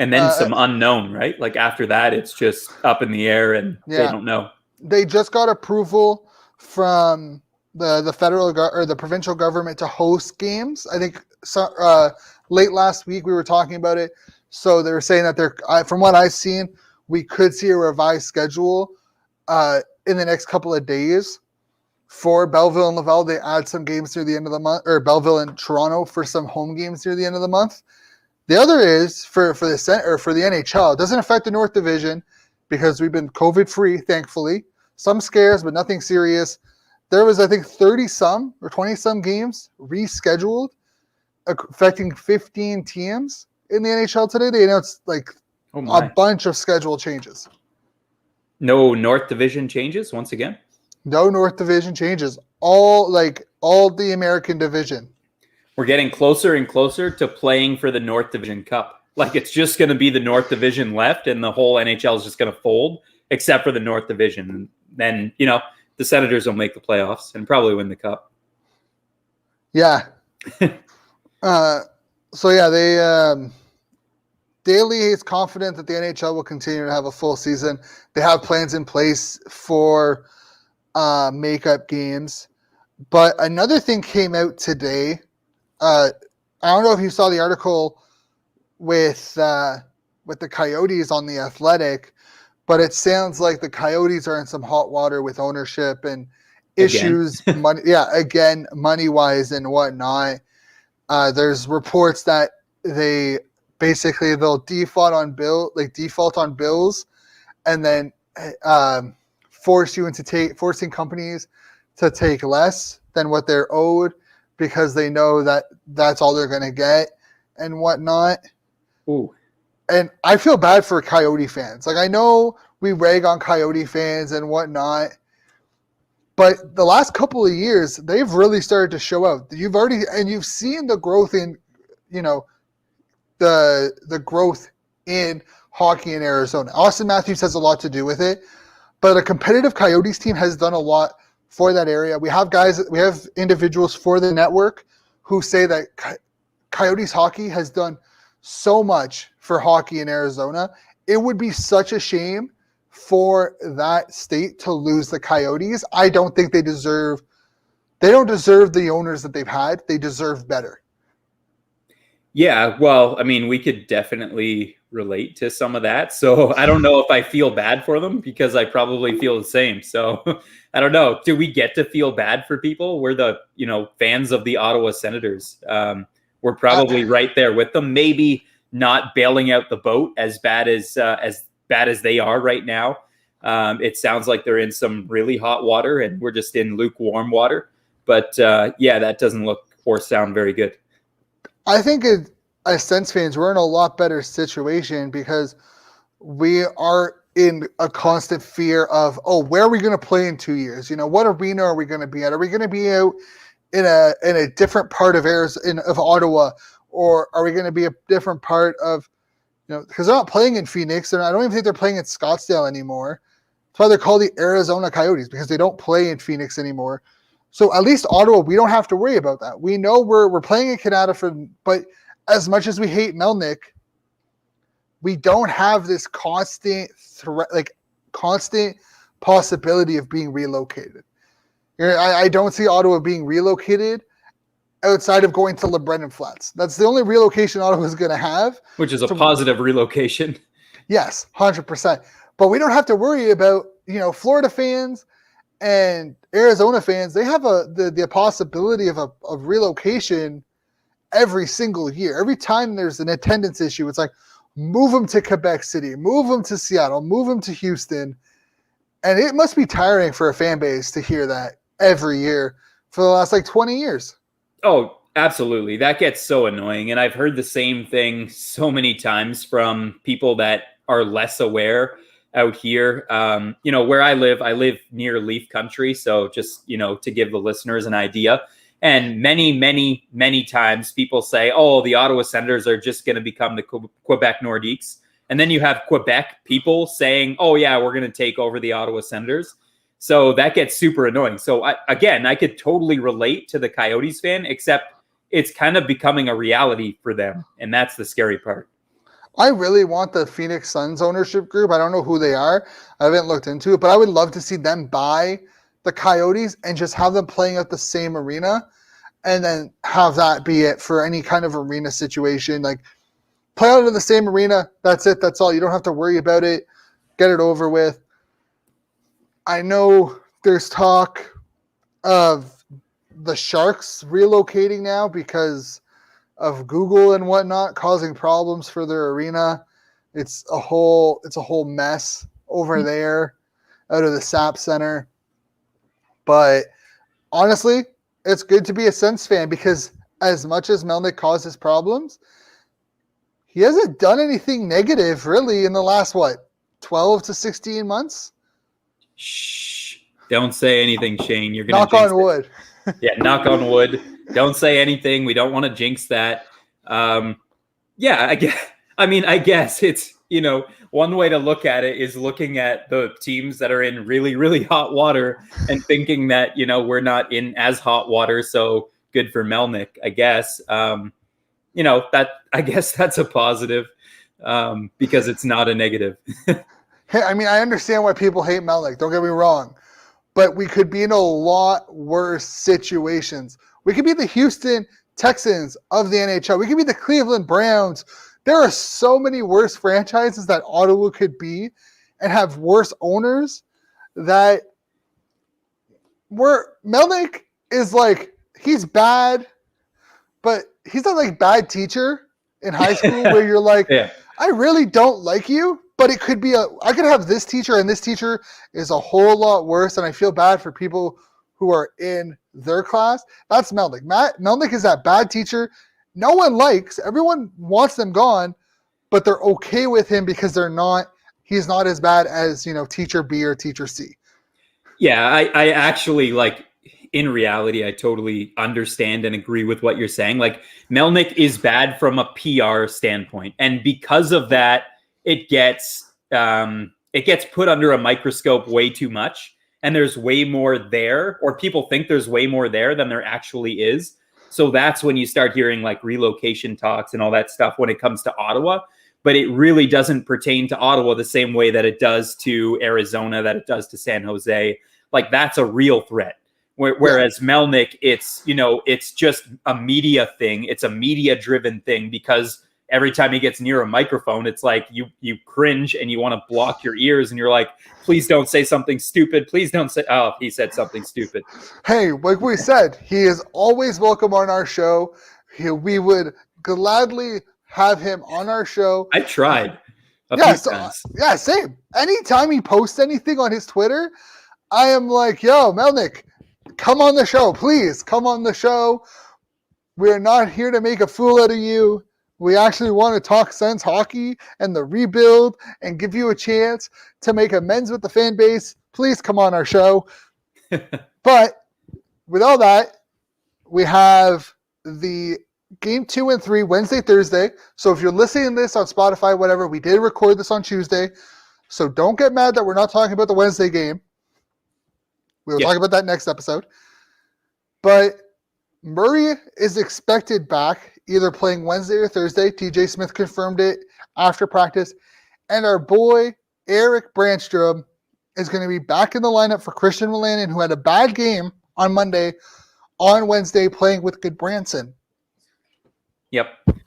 And then some unknown, right? Like after that, it's just up in the air and they don't know. They just got approval from the federal or the provincial government to host games. I think late last week we were talking about it. So they were saying that from what I've seen, we could see a revised schedule in the next couple of days for Belleville and Laval. They add some games near the end of the month, or Belleville and Toronto for some home games near the end of the month. The other is for the NHL. It doesn't affect the North Division because we've been COVID-free, thankfully. Some scares, but nothing serious. There was, I think, 30-some or 20-some games rescheduled, affecting 15 teams in the NHL today. They announced a bunch of schedule changes. No North Division changes once again? No North Division changes. All the American Division. We're getting closer and closer to playing for the North Division Cup. Like it's just going to be the North Division left and the whole NHL is just going to fold, except for the North Division. And then, the Senators will make the playoffs and probably win the Cup. Yeah. Daly is confident that the NHL will continue to have a full season. They have plans in place for makeup games. But another thing came out today. I don't know if you saw the article with the Coyotes on The Athletic, but it sounds like the Coyotes are in some hot water with ownership and issues. Money-wise and whatnot. There's reports that they'll default on bills, and then forcing companies to take less than what they're owed because they know that that's all they're going to get and whatnot. Ooh. And I feel bad for Coyote fans. Like, I know we rag on Coyote fans and whatnot, but the last couple of years, they've really started to show out. You've seen the growth in, the growth in hockey in Arizona. Austin Matthews has a lot to do with it, but a competitive Coyotes team has done a lot for that area. We have individuals for the network who say that Coyotes hockey has done so much for hockey in Arizona. It would be such a shame for that state to lose the Coyotes. I don't think they don't deserve the owners that they've had. They deserve better. Yeah, well, I mean, we could definitely relate to some of that. So I don't know if I feel bad for them, because I probably feel the same. So I don't know. Do we get to feel bad for people? We're the, fans of the Ottawa Senators. We're probably right there with them. Maybe not bailing out the boat as bad as they are right now. It sounds like they're in some really hot water, and we're just in lukewarm water. But that doesn't look or sound very good. I think as Sens fans, we're in a lot better situation because we are in a constant fear of, where are we going to play in 2 years? What arena are we going to be at? Are we going to be out in a different part of Ottawa, or are we going to be a different part of, because they're not playing in Phoenix. I don't even think they're playing in Scottsdale anymore. That's why they're called the Arizona Coyotes, because they don't play in Phoenix anymore. So at least Ottawa, we don't have to worry about that. We know we're playing in Canada, but as much as we hate Melnyk, we don't have this constant threat, constant possibility of being relocated. I don't see Ottawa being relocated outside of going to LeBrennan Flats. That's the only relocation Ottawa is going to have. Which is a positive relocation. Yes, 100%. But we don't have to worry about, Florida fans and Arizona fans. They have the possibility of relocation every single year. Every time there's an attendance issue, it's like, move them to Quebec City, move them to Seattle, move them to Houston. And it must be tiring for a fan base to hear that every year for the last 20 years. Oh, absolutely. That gets so annoying. And I've heard the same thing so many times from people that are less aware out here. Where I live near Leaf Country. So just, to give the listeners an idea. And many, many, many times people say, the Ottawa Senators are just going to become the Quebec Nordiques. And then you have Quebec people saying, we're going to take over the Ottawa Senators. So that gets super annoying. So I could totally relate to the Coyotes fan, except it's kind of becoming a reality for them. And that's the scary part. I really want the Phoenix Suns ownership group. I don't know who they are. I haven't looked into it, but I would love to see them buy the Coyotes and just have them playing at the same arena, and then have that be it for any kind of arena situation. Play out in the same arena. That's it. That's all. You don't have to worry about it. Get it over with. I know there's talk of the Sharks relocating now because of Google and whatnot causing problems for their arena. It's a whole mess over there out of the SAP Center. But honestly, it's good to be a Sens fan, because as much as Melnyk causes problems, he hasn't done anything negative really in the last 12 to 16 months. Shh! Don't say anything, Shane. You're gonna knock on wood. Yeah, knock on wood. Don't say anything. We don't want to jinx that. I guess it's, one way to look at it is looking at the teams that are in really, really hot water and thinking that, we're not in as hot water. So good for Melnyk, I guess. I guess that's a positive because it's not a negative. Hey, I understand why people hate Melnyk. Don't get me wrong. But we could be in a lot worse situations. We could be the Houston Texans of the NHL. We could be the Cleveland Browns. There are so many worse franchises that Ottawa could be and have worse owners that Melnyk is he's bad, but he's not bad teacher in high school where you're yeah. I really don't like you, but it could be I could have this teacher, and this teacher is a whole lot worse, and I feel bad for people who are in their class. That's Melnyk. Melnyk is that bad teacher no one likes. Everyone wants them gone, but they're okay with him because he's not as bad as, teacher B or teacher C. Yeah, I actually, like, in reality, I totally understand and agree with what you're saying. Like, Melnyk is bad from a PR standpoint, and because of that, it gets put under a microscope way too much, and there's way more there, or people think there's way more there than there actually is. So that's when you start hearing like relocation talks and all that stuff when it comes to Ottawa. But it really doesn't pertain to Ottawa the same way that it does to Arizona, that it does to San Jose. Like, that's a real threat. Whereas Melnyk, it's just a media thing. It's a media-driven thing because every time he gets near a microphone, it's like you cringe and you want to block your ears and you're like, please don't say something stupid. Please don't say, oh, he said something stupid. Hey, like we said, he is always welcome on our show. We would gladly have him on our show. I tried a few times. Yeah, same. Anytime he posts anything on his Twitter, I am like, yo, Melnyk, come on the show. Please come on the show. We're not here to make a fool out of you. We actually want to talk Sens hockey and the rebuild and give you a chance to make amends with the fan base. Please come on our show. But with all that, we have the game 2 and 3 Wednesday, Thursday. So if you're listening to this on Spotify, whatever, we did record this on Tuesday. So don't get mad that we're not talking about the Wednesday game. We'll talk about that next episode. But Murray is expected back, either playing Wednesday or Thursday. TJ Smith confirmed it after practice. And our boy, Erik Brännström, is going to be back in the lineup for Christian Wolanin, who had a bad game on Monday, on Wednesday, playing with Goodbranson. Yep.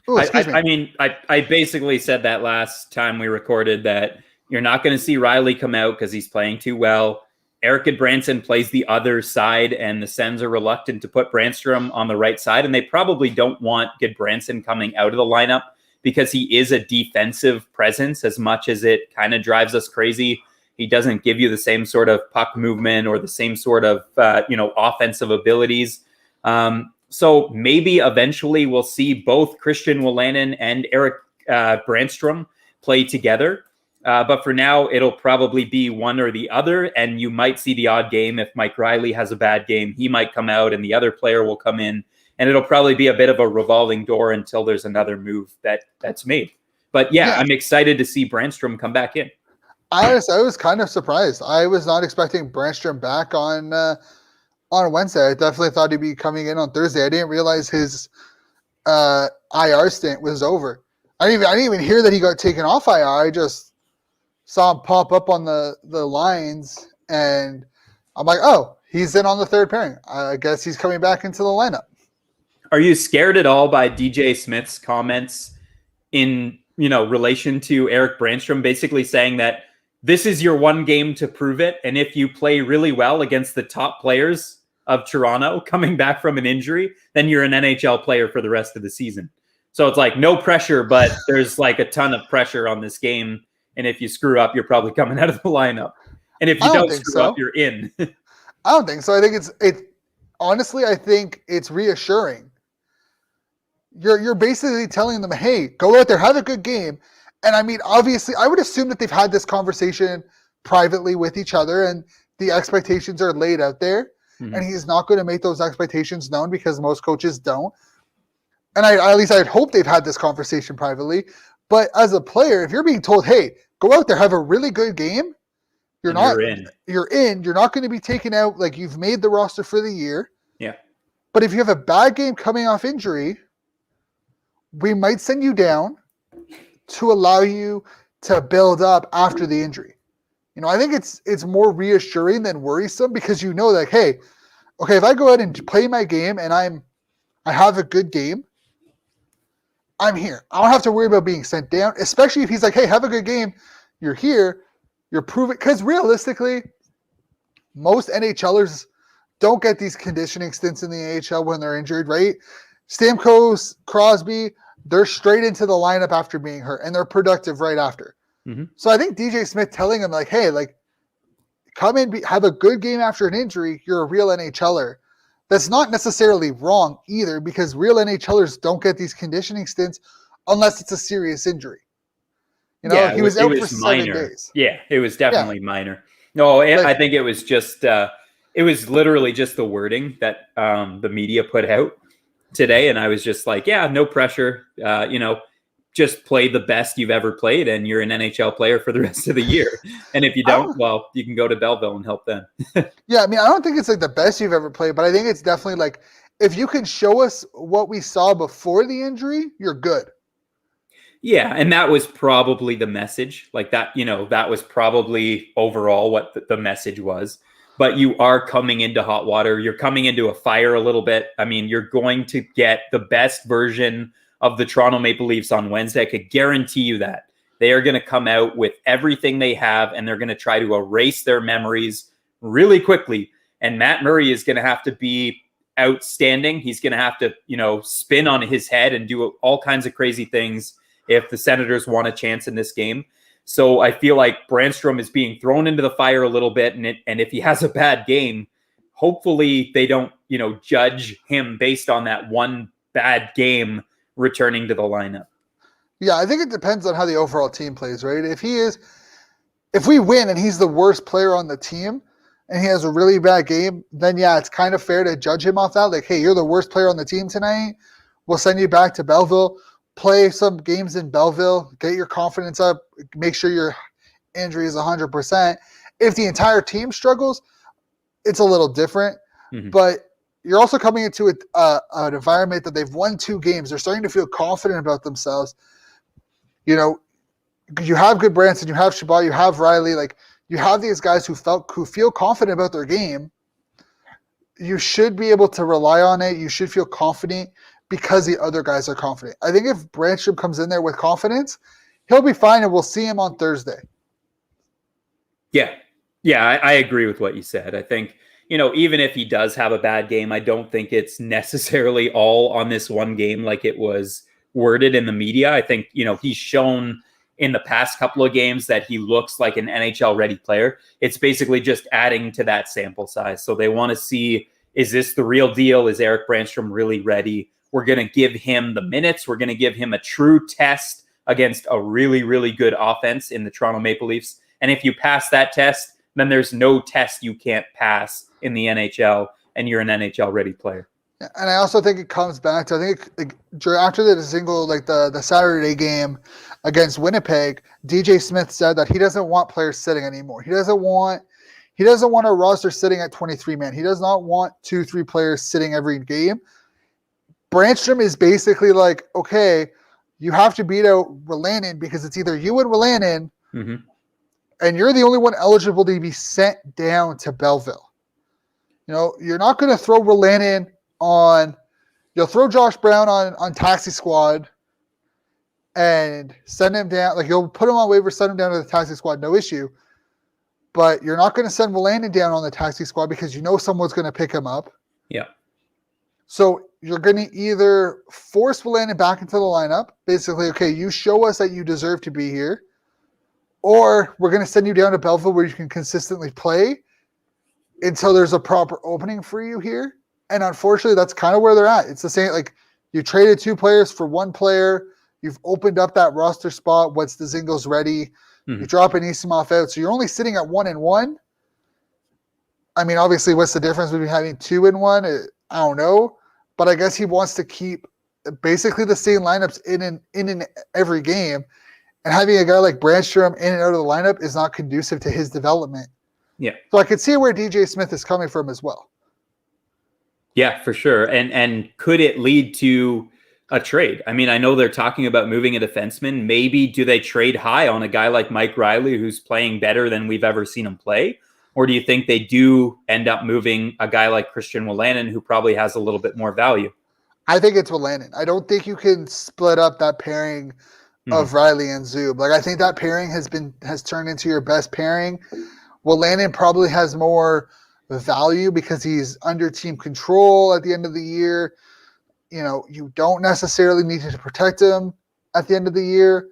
Ooh, I basically said that last time we recorded that you're not going to see Riley come out because he's playing too well. Erik Goodbranson plays the other side, and the Sens are reluctant to put Brännström on the right side, and they probably don't want Goodbranson coming out of the lineup because he is a defensive presence as much as it kind of drives us crazy. He doesn't give you the same sort of puck movement or the same sort of offensive abilities. So maybe eventually we'll see both Christian Wolanin and Erik Brännström play together. But for now, it'll probably be one or the other, and you might see the odd game. If Mike Riley has a bad game, he might come out and the other player will come in, and it'll probably be a bit of a revolving door until there's another move that's made. But yeah, I'm excited to see Brännström come back in. I was kind of surprised. I was not expecting Brännström back on Wednesday. I definitely thought he'd be coming in on Thursday. I didn't realize his IR stint was over. I didn't even hear that he got taken off IR. I just saw him pop up on the lines, and I'm like, oh, he's in on the third pairing. I guess he's coming back into the lineup. Are you scared at all by DJ Smith's comments in relation to Erik Brännström, basically saying that this is your one game to prove it, and if you play really well against the top players of Toronto coming back from an injury, then you're an NHL player for the rest of the season. So it's like no pressure, but there's like a ton of pressure on this game. And if you screw up, you're probably coming out of the lineup. And if you don't screw up, you're in. I don't think so. I think it's honestly, I think it's reassuring. You're basically telling them, hey, go out there, have a good game. And I mean, obviously, I would assume that they've had this conversation privately with each other and the expectations are laid out there. Mm-hmm. And he's not going to make those expectations known because most coaches don't. And at least I'd hope they've had this conversation privately. But as a player, if you're being told, hey, go out there, have a really good game, you're in. You're not going to be taken out like you've made the roster for the year. Yeah. But if you have a bad game coming off injury, we might send you down to allow you to build up after the injury. I think it's more reassuring than worrisome because like, hey, okay, if I go out and play my game and I have a good game, I'm here. I don't have to worry about being sent down, especially if he's like, hey, have a good game. You're here. You're proving. Because realistically, most NHLers don't get these conditioning stints in the AHL when they're injured, right? Stamkos, Crosby, they're straight into the lineup after being hurt, and they're productive right after. Mm-hmm. So I think DJ Smith telling him, like, hey, like, come in, have a good game after an injury, you're a real NHLer. That's not necessarily wrong either because real NHLers don't get these conditioning stints unless it's a serious injury. He was out for 7 days. Yeah, it was definitely minor. No, I think it was just it was literally just the wording that the media put out today, and I was just like, yeah, no pressure. Just play the best you've ever played, and you're an NHL player for the rest of the year. And if you don't, well, you can go to Belleville and help them. Yeah, I mean, I don't think it's like the best you've ever played, but I think it's definitely like if you can show us what we saw before the injury, you're good. Yeah, and that was probably the message. Like that, that was probably overall what the message was. But you are coming into hot water. You're coming into a fire a little bit. I mean, you're going to get the best version of the Toronto Maple Leafs on Wednesday. I could guarantee you that. They are going to come out with everything they have, and they're going to try to erase their memories really quickly. And Matt Murray is going to have to be outstanding. He's going to have to, spin on his head and do all kinds of crazy things if the Senators want a chance in this game. So I feel like Brännström is being thrown into the fire a little bit. And if he has a bad game, hopefully they don't, judge him based on that one bad game returning to the lineup. Yeah, I think it depends on how the overall team plays, right? If we win and he's the worst player on the team and he has a really bad game, then yeah, it's kind of fair to judge him off that. Like, hey, you're the worst player on the team tonight. We'll send you back to Belleville, play some games in Belleville, get your confidence up, make sure your injury is 100%. If the entire team struggles, it's a little different. Mm-hmm. But you're also coming into an environment that they've won 2 games. They're starting to feel confident about themselves. You have good Branson, you have Chabot, you have Riley. Like, you have these guys who feel confident about their game. You should be able to rely on it. You should feel confident because the other guys are confident. I think if Brännström comes in there with confidence, he'll be fine, and we'll see him on Thursday. Yeah, I agree with what you said. I think, even if he does have a bad game, I don't think it's necessarily all on this one game like it was worded in the media. I think, he's shown in the past couple of games that he looks like an NHL ready player. It's basically just adding to that sample size. So they want to see, is this the real deal? Is Erik Brännström really ready? We're going to give him the minutes. We're going to give him a true test against a really, really good offense in the Toronto Maple Leafs. And if you pass that test, then there's no test you can't pass in the NHL, and you're an NHL ready player. And I also think it comes back to, I think after the the Saturday game against Winnipeg, DJ Smith said that he doesn't want players sitting anymore. He doesn't want a roster sitting at 23 man. He does not want 2-3 players sitting every game. Brännström is basically like, okay, you have to beat out Wolanin because it's either you and Wolanin, mm-hmm. and you're the only one eligible to be sent down to Belleville. You're not going to throw Wolanin on. You'll throw Josh Brown on taxi squad and send him down. Like, you'll put him on waivers, send him down to the taxi squad, no issue. But you're not going to send Wolanin down on the taxi squad because someone's going to pick him up. Yeah. So you're going to either force Wolanin back into the lineup, basically, okay, you show us that you deserve to be here, or we're going to send you down to Belleville where you can consistently play until there's a proper opening for you here. And unfortunately, that's kind of where they're at. It's the same, like, you traded 2 players for 1 player. You've opened up that roster spot once the Zingo's ready. Mm-hmm. You drop an Isimov out. So you're only sitting at 1-1. I mean, obviously, what's the difference between having 2-1? I don't know. But I guess he wants to keep basically the same lineups in every game. And having a guy like Brännström in and out of the lineup is not conducive to his development. Yeah. So I could see where DJ Smith is coming from as well. Yeah, for sure. And could it lead to a trade? I mean, I know they're talking about moving a defenseman. Maybe do they trade high on a guy like Mike Riley, who's playing better than we've ever seen him play? Or do you think they do end up moving a guy like Christian Wolanin, who probably has a little bit more value? I think it's Wolanin. I don't think you can split up that pairing of Riley and Zub. Like, I think that pairing has turned into your best pairing. Wolanin probably has more value because he's under team control at the end of the year. You don't necessarily need to protect him at the end of the year.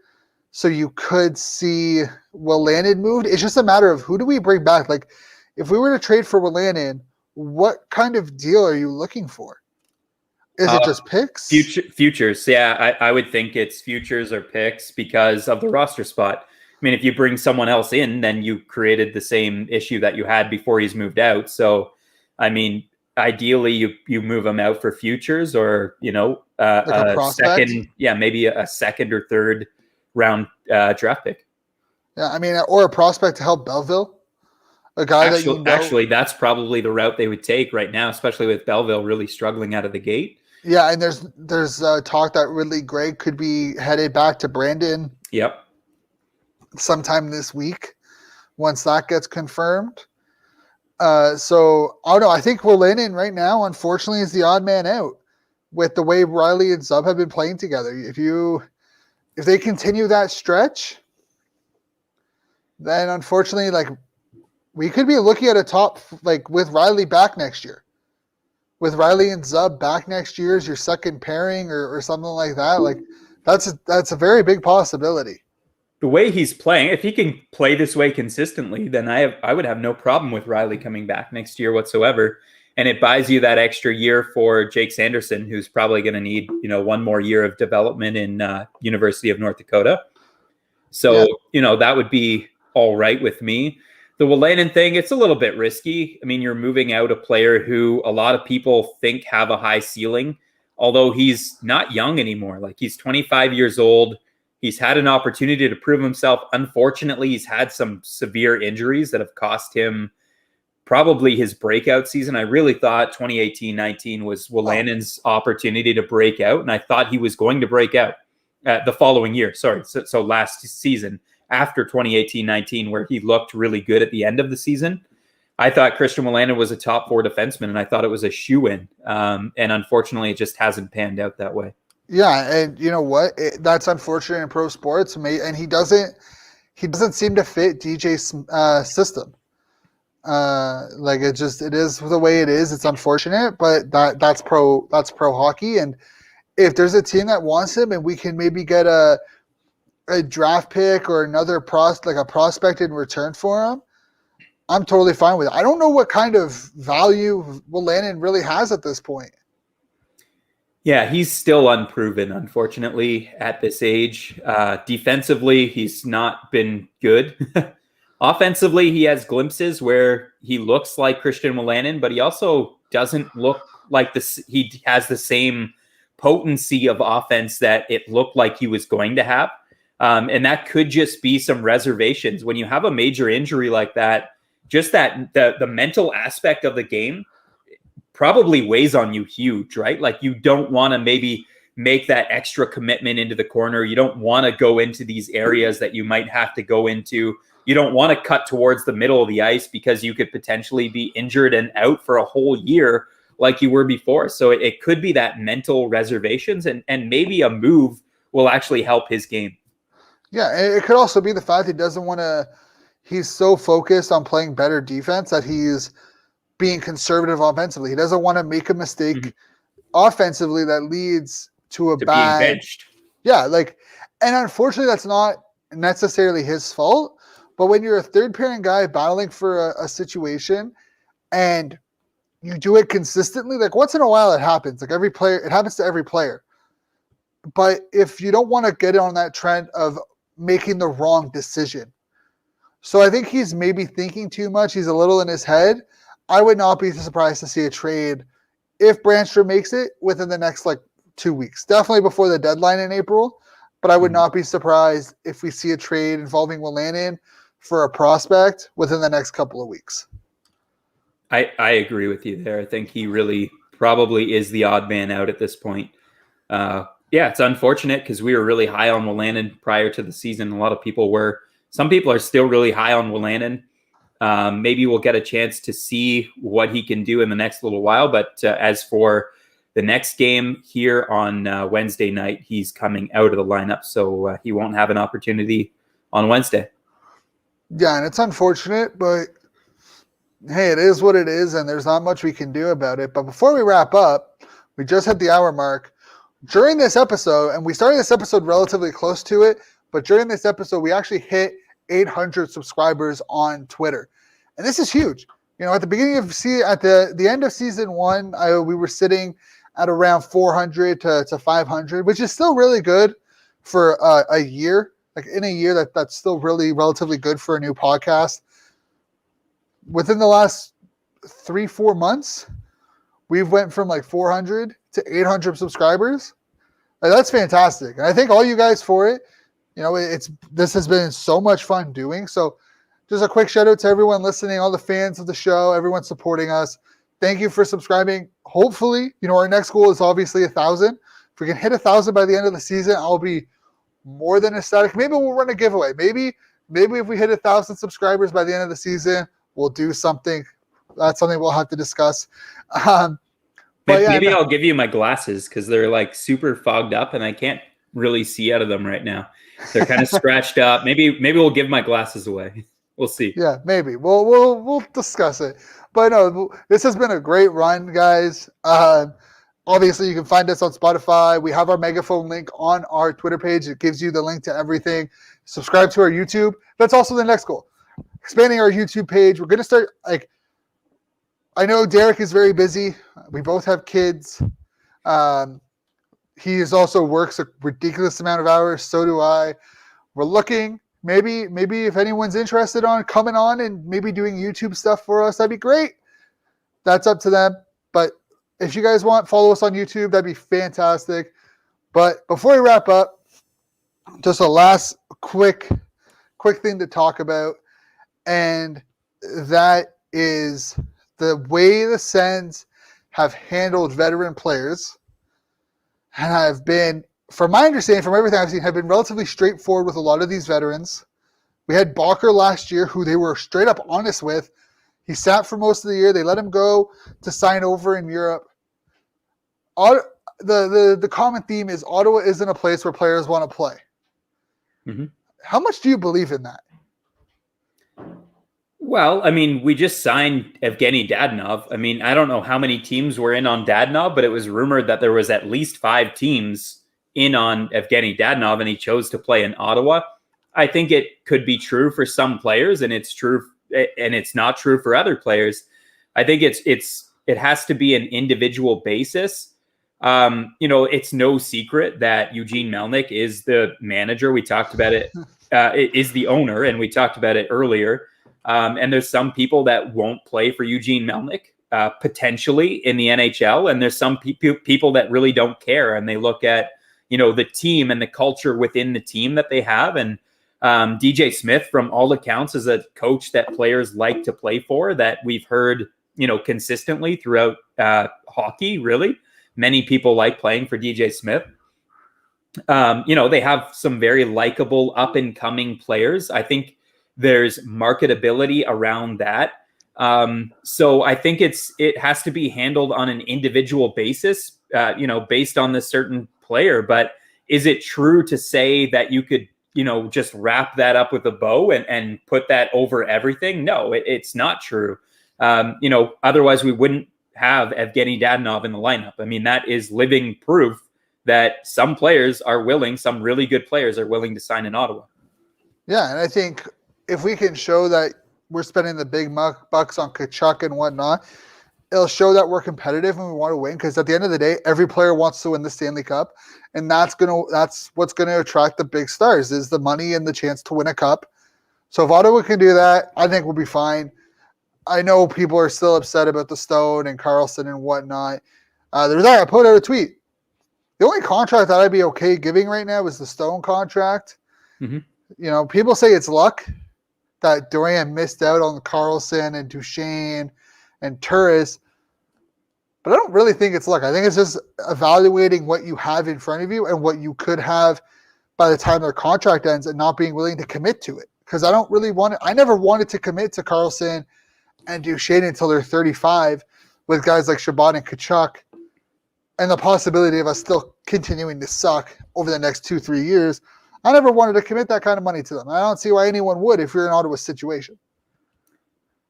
So you could see Wolanin moved. It's just a matter of who do we bring back? Like, if we were to trade for Wolanin, what kind of deal are you looking for? Is it just picks? Futures. Yeah, I would think it's futures or picks because of the roster spot. I mean, if you bring someone else in, then you created the same issue that you had before he's moved out. So, I mean, ideally you move him out for futures or, like a second, maybe a second or third round draft pick. Yeah, I mean, or a prospect to help Belleville. A guy actually, that's probably the route they would take right now, especially with Belleville really struggling out of the gate. Yeah, and there's talk that Ridley Gregg could be headed back to Brandon. Yep. Sometime this week, once that gets confirmed. So I don't know. I think Wolanin right now, unfortunately, is the odd man out with the way Riley and Zub have been playing together. If they continue that stretch, then unfortunately, like, we could be looking at a top, like, with Riley back next year. With Riley and Zub back next year as your second pairing or something like that. Like, that's a very big possibility. The way he's playing, if he can play this way consistently, then I would have no problem with Riley coming back next year whatsoever. And it buys you that extra year for Jake Sanderson, who's probably going to need, one more year of development in University of North Dakota. So, that would be all right with me. The Wolanin thing, it's a little bit risky. I mean, you're moving out a player who a lot of people think have a high ceiling, although he's not young anymore. Like, he's 25 years old. He's had an opportunity to prove himself. Unfortunately, he's had some severe injuries that have cost him probably his breakout season. I really thought 2018-19 was Wolanin's opportunity to break out, and I thought he was going to break out the following year. Sorry, so last season after 2018-19, where he looked really good at the end of the season. I thought Christian Wolanin was a top 4 defenseman, and I thought it was a shoe-in. And unfortunately, it just hasn't panned out that way. Yeah, and you know what? That's unfortunate in pro sports. And he doesn't seem to fit DJ's system. It is the way it is. It's unfortunate, but that's pro hockey. And if there's a team that wants him, and we can maybe get a draft pick or another prospect in return for him, I'm totally fine with it. I don't know what kind of value Wolanin really has at this point. Yeah, he's still unproven, unfortunately, at this age. Defensively, he's not been good. Offensively, he has glimpses where he looks like Christian Wolanin, but he also doesn't look like this. He has the same potency of offense that it looked like he was going to have. And that could just be some reservations. When you have a major injury like that, just that the mental aspect of the game probably weighs on you huge, right? Like, you don't want to maybe make that extra commitment into the corner. You don't want to go into these areas that you might have to go into. You don't want to cut towards the middle of the ice because you could potentially be injured and out for a whole year like you were before. So it could be that mental reservations, and maybe a move will actually help his game. Yeah, and it could also be the fact he doesn't want to – he's so focused on playing better defense that he's being conservative offensively. He doesn't want to make a mistake offensively that leads to bad – being benched. Yeah, and unfortunately that's not necessarily his fault, but when you're a third-pairing guy battling for a situation and you do it consistently, like, once in a while it happens. Like, it happens to every player. But if you don't want to get on that trend of making the wrong decision. So I think he's maybe thinking too much. He's a little in his head. I would not be surprised to see a trade if Brännström makes it within the next 2 weeks. Definitely before the deadline in April. But I would not be surprised if we see a trade involving Wolanin for a prospect within the next couple of weeks. I agree with you there. I think he really probably is the odd man out at this point. Yeah, it's unfortunate because we were really high on Wolanin prior to the season. A lot of people were. Some people are still really high on Wolanin. Maybe we'll get a chance to see what he can do in the next little while. But as for the next game here on Wednesday night, he's coming out of the lineup. So he won't have an opportunity on Wednesday. Yeah, and it's unfortunate, but hey, it is what it is, and there's not much we can do about it. But before we wrap up, we just hit the hour mark. During this episode, and we started this episode relatively close to it, but during this episode, we actually hit 800 subscribers on Twitter. And this is huge. At the beginning of at the end of season 1, we were sitting at around 400 to 500, which is still really good for a year. Like in a year, that's still really relatively good for a new podcast. Within the last 3-4 months, we've went from like 400 to 800 subscribers. Like, that's fantastic. And I thank all you guys for it. You know, this has been so much fun doing. So just a quick shout out to everyone listening, all the fans of the show, everyone supporting us. Thank you for subscribing. Hopefully, you know, our next goal is obviously 1,000. If we can hit 1,000 by the end of the season, I'll be more than ecstatic. Maybe we'll run a giveaway. Maybe if we hit 1,000 subscribers by the end of the season, we'll do something. That's something we'll have to discuss. Maybe I'll give you my glasses because they're like super fogged up and I can't really see out of them right now. They're kind of scratched up. Maybe we'll give my glasses away. We'll see. Yeah, maybe. We'll discuss it. But no, this has been a great run, guys. Obviously, you can find us on Spotify. We have our megaphone link on our Twitter page. It gives you the link to everything. Subscribe to our YouTube. That's also the next goal. Expanding our YouTube page. We're going to start, like, I know Derek is very busy. We both have kids. He also works a ridiculous amount of hours. So do I. We're looking. Maybe if anyone's interested on coming on and maybe doing YouTube stuff for us, that'd be great. That's up to them. But if you guys want, follow us on YouTube. That'd be fantastic. But before we wrap up, just a last quick thing to talk about, and that is the way the Sens have handled veteran players, and have been, from my understanding, from everything I've seen, have been relatively straightforward with a lot of these veterans. We had Balker last year, who they were straight up honest with. He sat for most of the year. They let him go to sign over in Europe. The common theme is Ottawa isn't a place where players want to play. Mm-hmm. How much do you believe in that? Well, I mean, we just signed Evgeny Dadonov. I mean, I don't know how many teams were in on Dadonov, but it was rumored that there was at least 5 teams in on Evgeny Dadonov, and he chose to play in Ottawa. I think it could be true for some players, and it's true, and it's not true for other players. I think it has to be an individual basis. You know, it's no secret that Eugene Melnyk is the manager. We talked about it. It is the owner, and we talked about it earlier. And there's some people that won't play for Eugene Melnyk potentially in the NHL, and there's some people that really don't care, and they look at, you know, the team and the culture within the team that they have. And DJ Smith, from all accounts, is a coach that players like to play for, that we've heard, you know, consistently throughout hockey. Really, many people like playing for DJ Smith. You know, they have some very likable up and coming players. I think there's marketability around that. So I think it has to be handled on an individual basis, you know, based on the certain player. But is it true to say that you could, you know, just wrap that up with a bow and put that over everything? No, it's not true. You know, otherwise we wouldn't have Evgeny Dadonov in the lineup. I mean, that is living proof that some players are willing, some really good players are willing to sign in Ottawa. Yeah, and I think if we can show that we're spending the big bucks on Tkachuk and whatnot, it'll show that we're competitive and we want to win. Because at the end of the day, every player wants to win the Stanley Cup, and that's what's gonna attract the big stars, is the money and the chance to win a cup. So if Ottawa can do that, I think we'll be fine. I know people are still upset about the Stone and Carlson and whatnot. I put out a tweet. The only contract that I'd be okay giving right now is the Stone contract. Mm-hmm. You know, people say it's luck that Durant missed out on Carlson and Duchesne and Turris, but I don't really think it's luck. I think it's just evaluating what you have in front of you and what you could have by the time their contract ends, and not being willing to commit to it. Because I never wanted to commit to Carlson and Duchesne until they're 35, with guys like Shabbat and Tkachuk, and the possibility of us still continuing to suck over the next 2-3 years. I never wanted to commit that kind of money to them. I don't see why anyone would if you're in Ottawa's situation.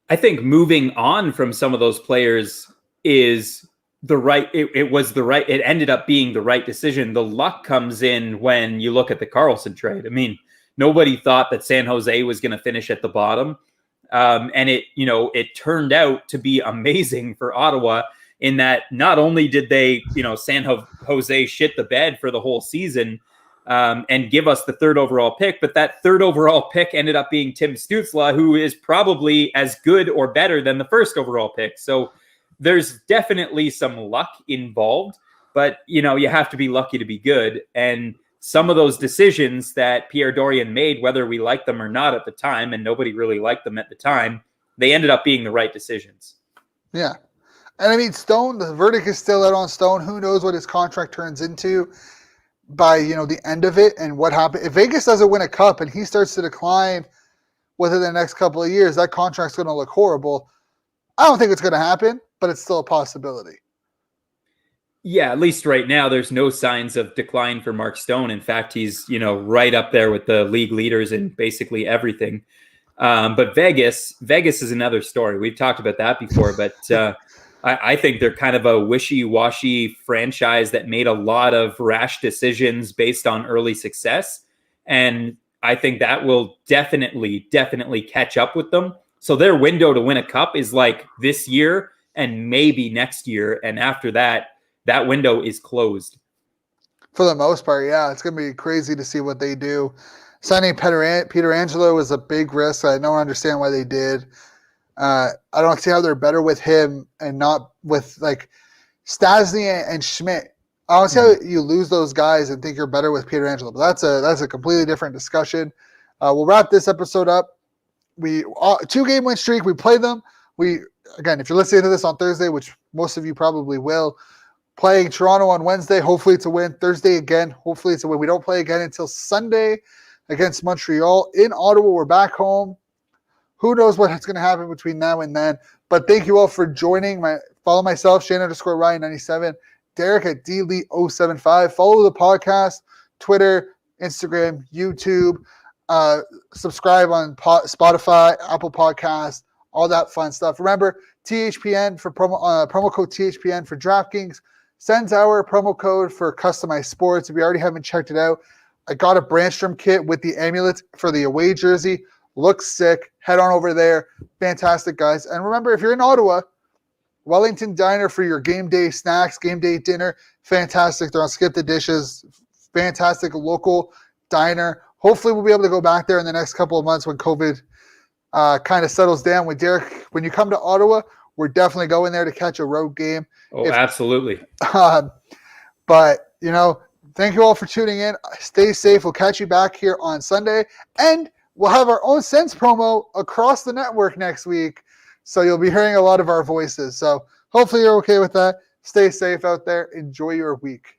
I think moving on from some of those players is the right. It ended up being the right decision. The luck comes in when you look at the Carlson trade. I mean, nobody thought that San Jose was going to finish at the bottom. And it turned out to be amazing for Ottawa in that not only did they, San Jose shit the bed for the whole season and give us the 3rd overall pick, but that 3rd overall pick ended up being Tim Stützle, who is probably as good or better than the 1st overall pick. So there's definitely some luck involved, but you have to be lucky to be good. And some of those decisions that Pierre Dorion made, whether we liked them or not at the time, and nobody really liked them at the time, they ended up being the right decisions. Yeah. And I mean, Stone, the verdict is still out on Stone. Who knows what his contract turns into by, the end of it and what happens. If Vegas doesn't win a cup and he starts to decline within the next couple of years, that contract's going to look horrible. I don't think it's going to happen, but it's still a possibility. Yeah, at least right now, there's no signs of decline for Mark Stone. In fact, he's, right up there with the league leaders in basically everything. But Vegas is another story. We've talked about that before, but I think they're kind of a wishy-washy franchise that made a lot of rash decisions based on early success. And I think that will definitely catch up with them. So their window to win a cup is like this year and maybe next year. And after that window is closed. For the most part, yeah. It's going to be crazy to see what they do. Signing Peter Angelo was a big risk. I don't understand why they did. I don't see how they're better with him and not with like Stastny and Schmidt. I don't see how you lose those guys and think you're better with Peter Angelo. But that's a completely different discussion. We'll wrap this episode up. We 2-game win streak. We play them. Again, if you're listening to this on Thursday, which most of you probably will, playing Toronto on Wednesday. Hopefully it's a win. Thursday again. Hopefully it's a win. We don't play again until Sunday against Montreal. In Ottawa, we're back home. Who knows what's going to happen between now and then. But thank you all for joining. Follow myself, Shane_Ryan97, Derek at DLee075. Follow the podcast, Twitter, Instagram, YouTube. Subscribe on Spotify, Apple Podcasts, all that fun stuff. Remember, THPN for promo code THPN for DraftKings. Sends our promo code for customized sports. If you already haven't checked it out, I got a Brännström kit with the amulet for the away jersey. Looks sick. Head on over there. Fantastic, guys. And remember, if you're in Ottawa, Wellington Diner for your game day snacks, game day dinner. Fantastic. They're on Skip the Dishes. Fantastic local diner. Hopefully we'll be able to go back there in the next couple of months when COVID kind of settles down. With Derek, when you come to Ottawa, we're definitely going there to catch a road game. Oh, absolutely. But, thank you all for tuning in. Stay safe. We'll catch you back here on Sunday. And we'll have our own Sense promo across the network next week. So you'll be hearing a lot of our voices. So hopefully you're okay with that. Stay safe out there. Enjoy your week.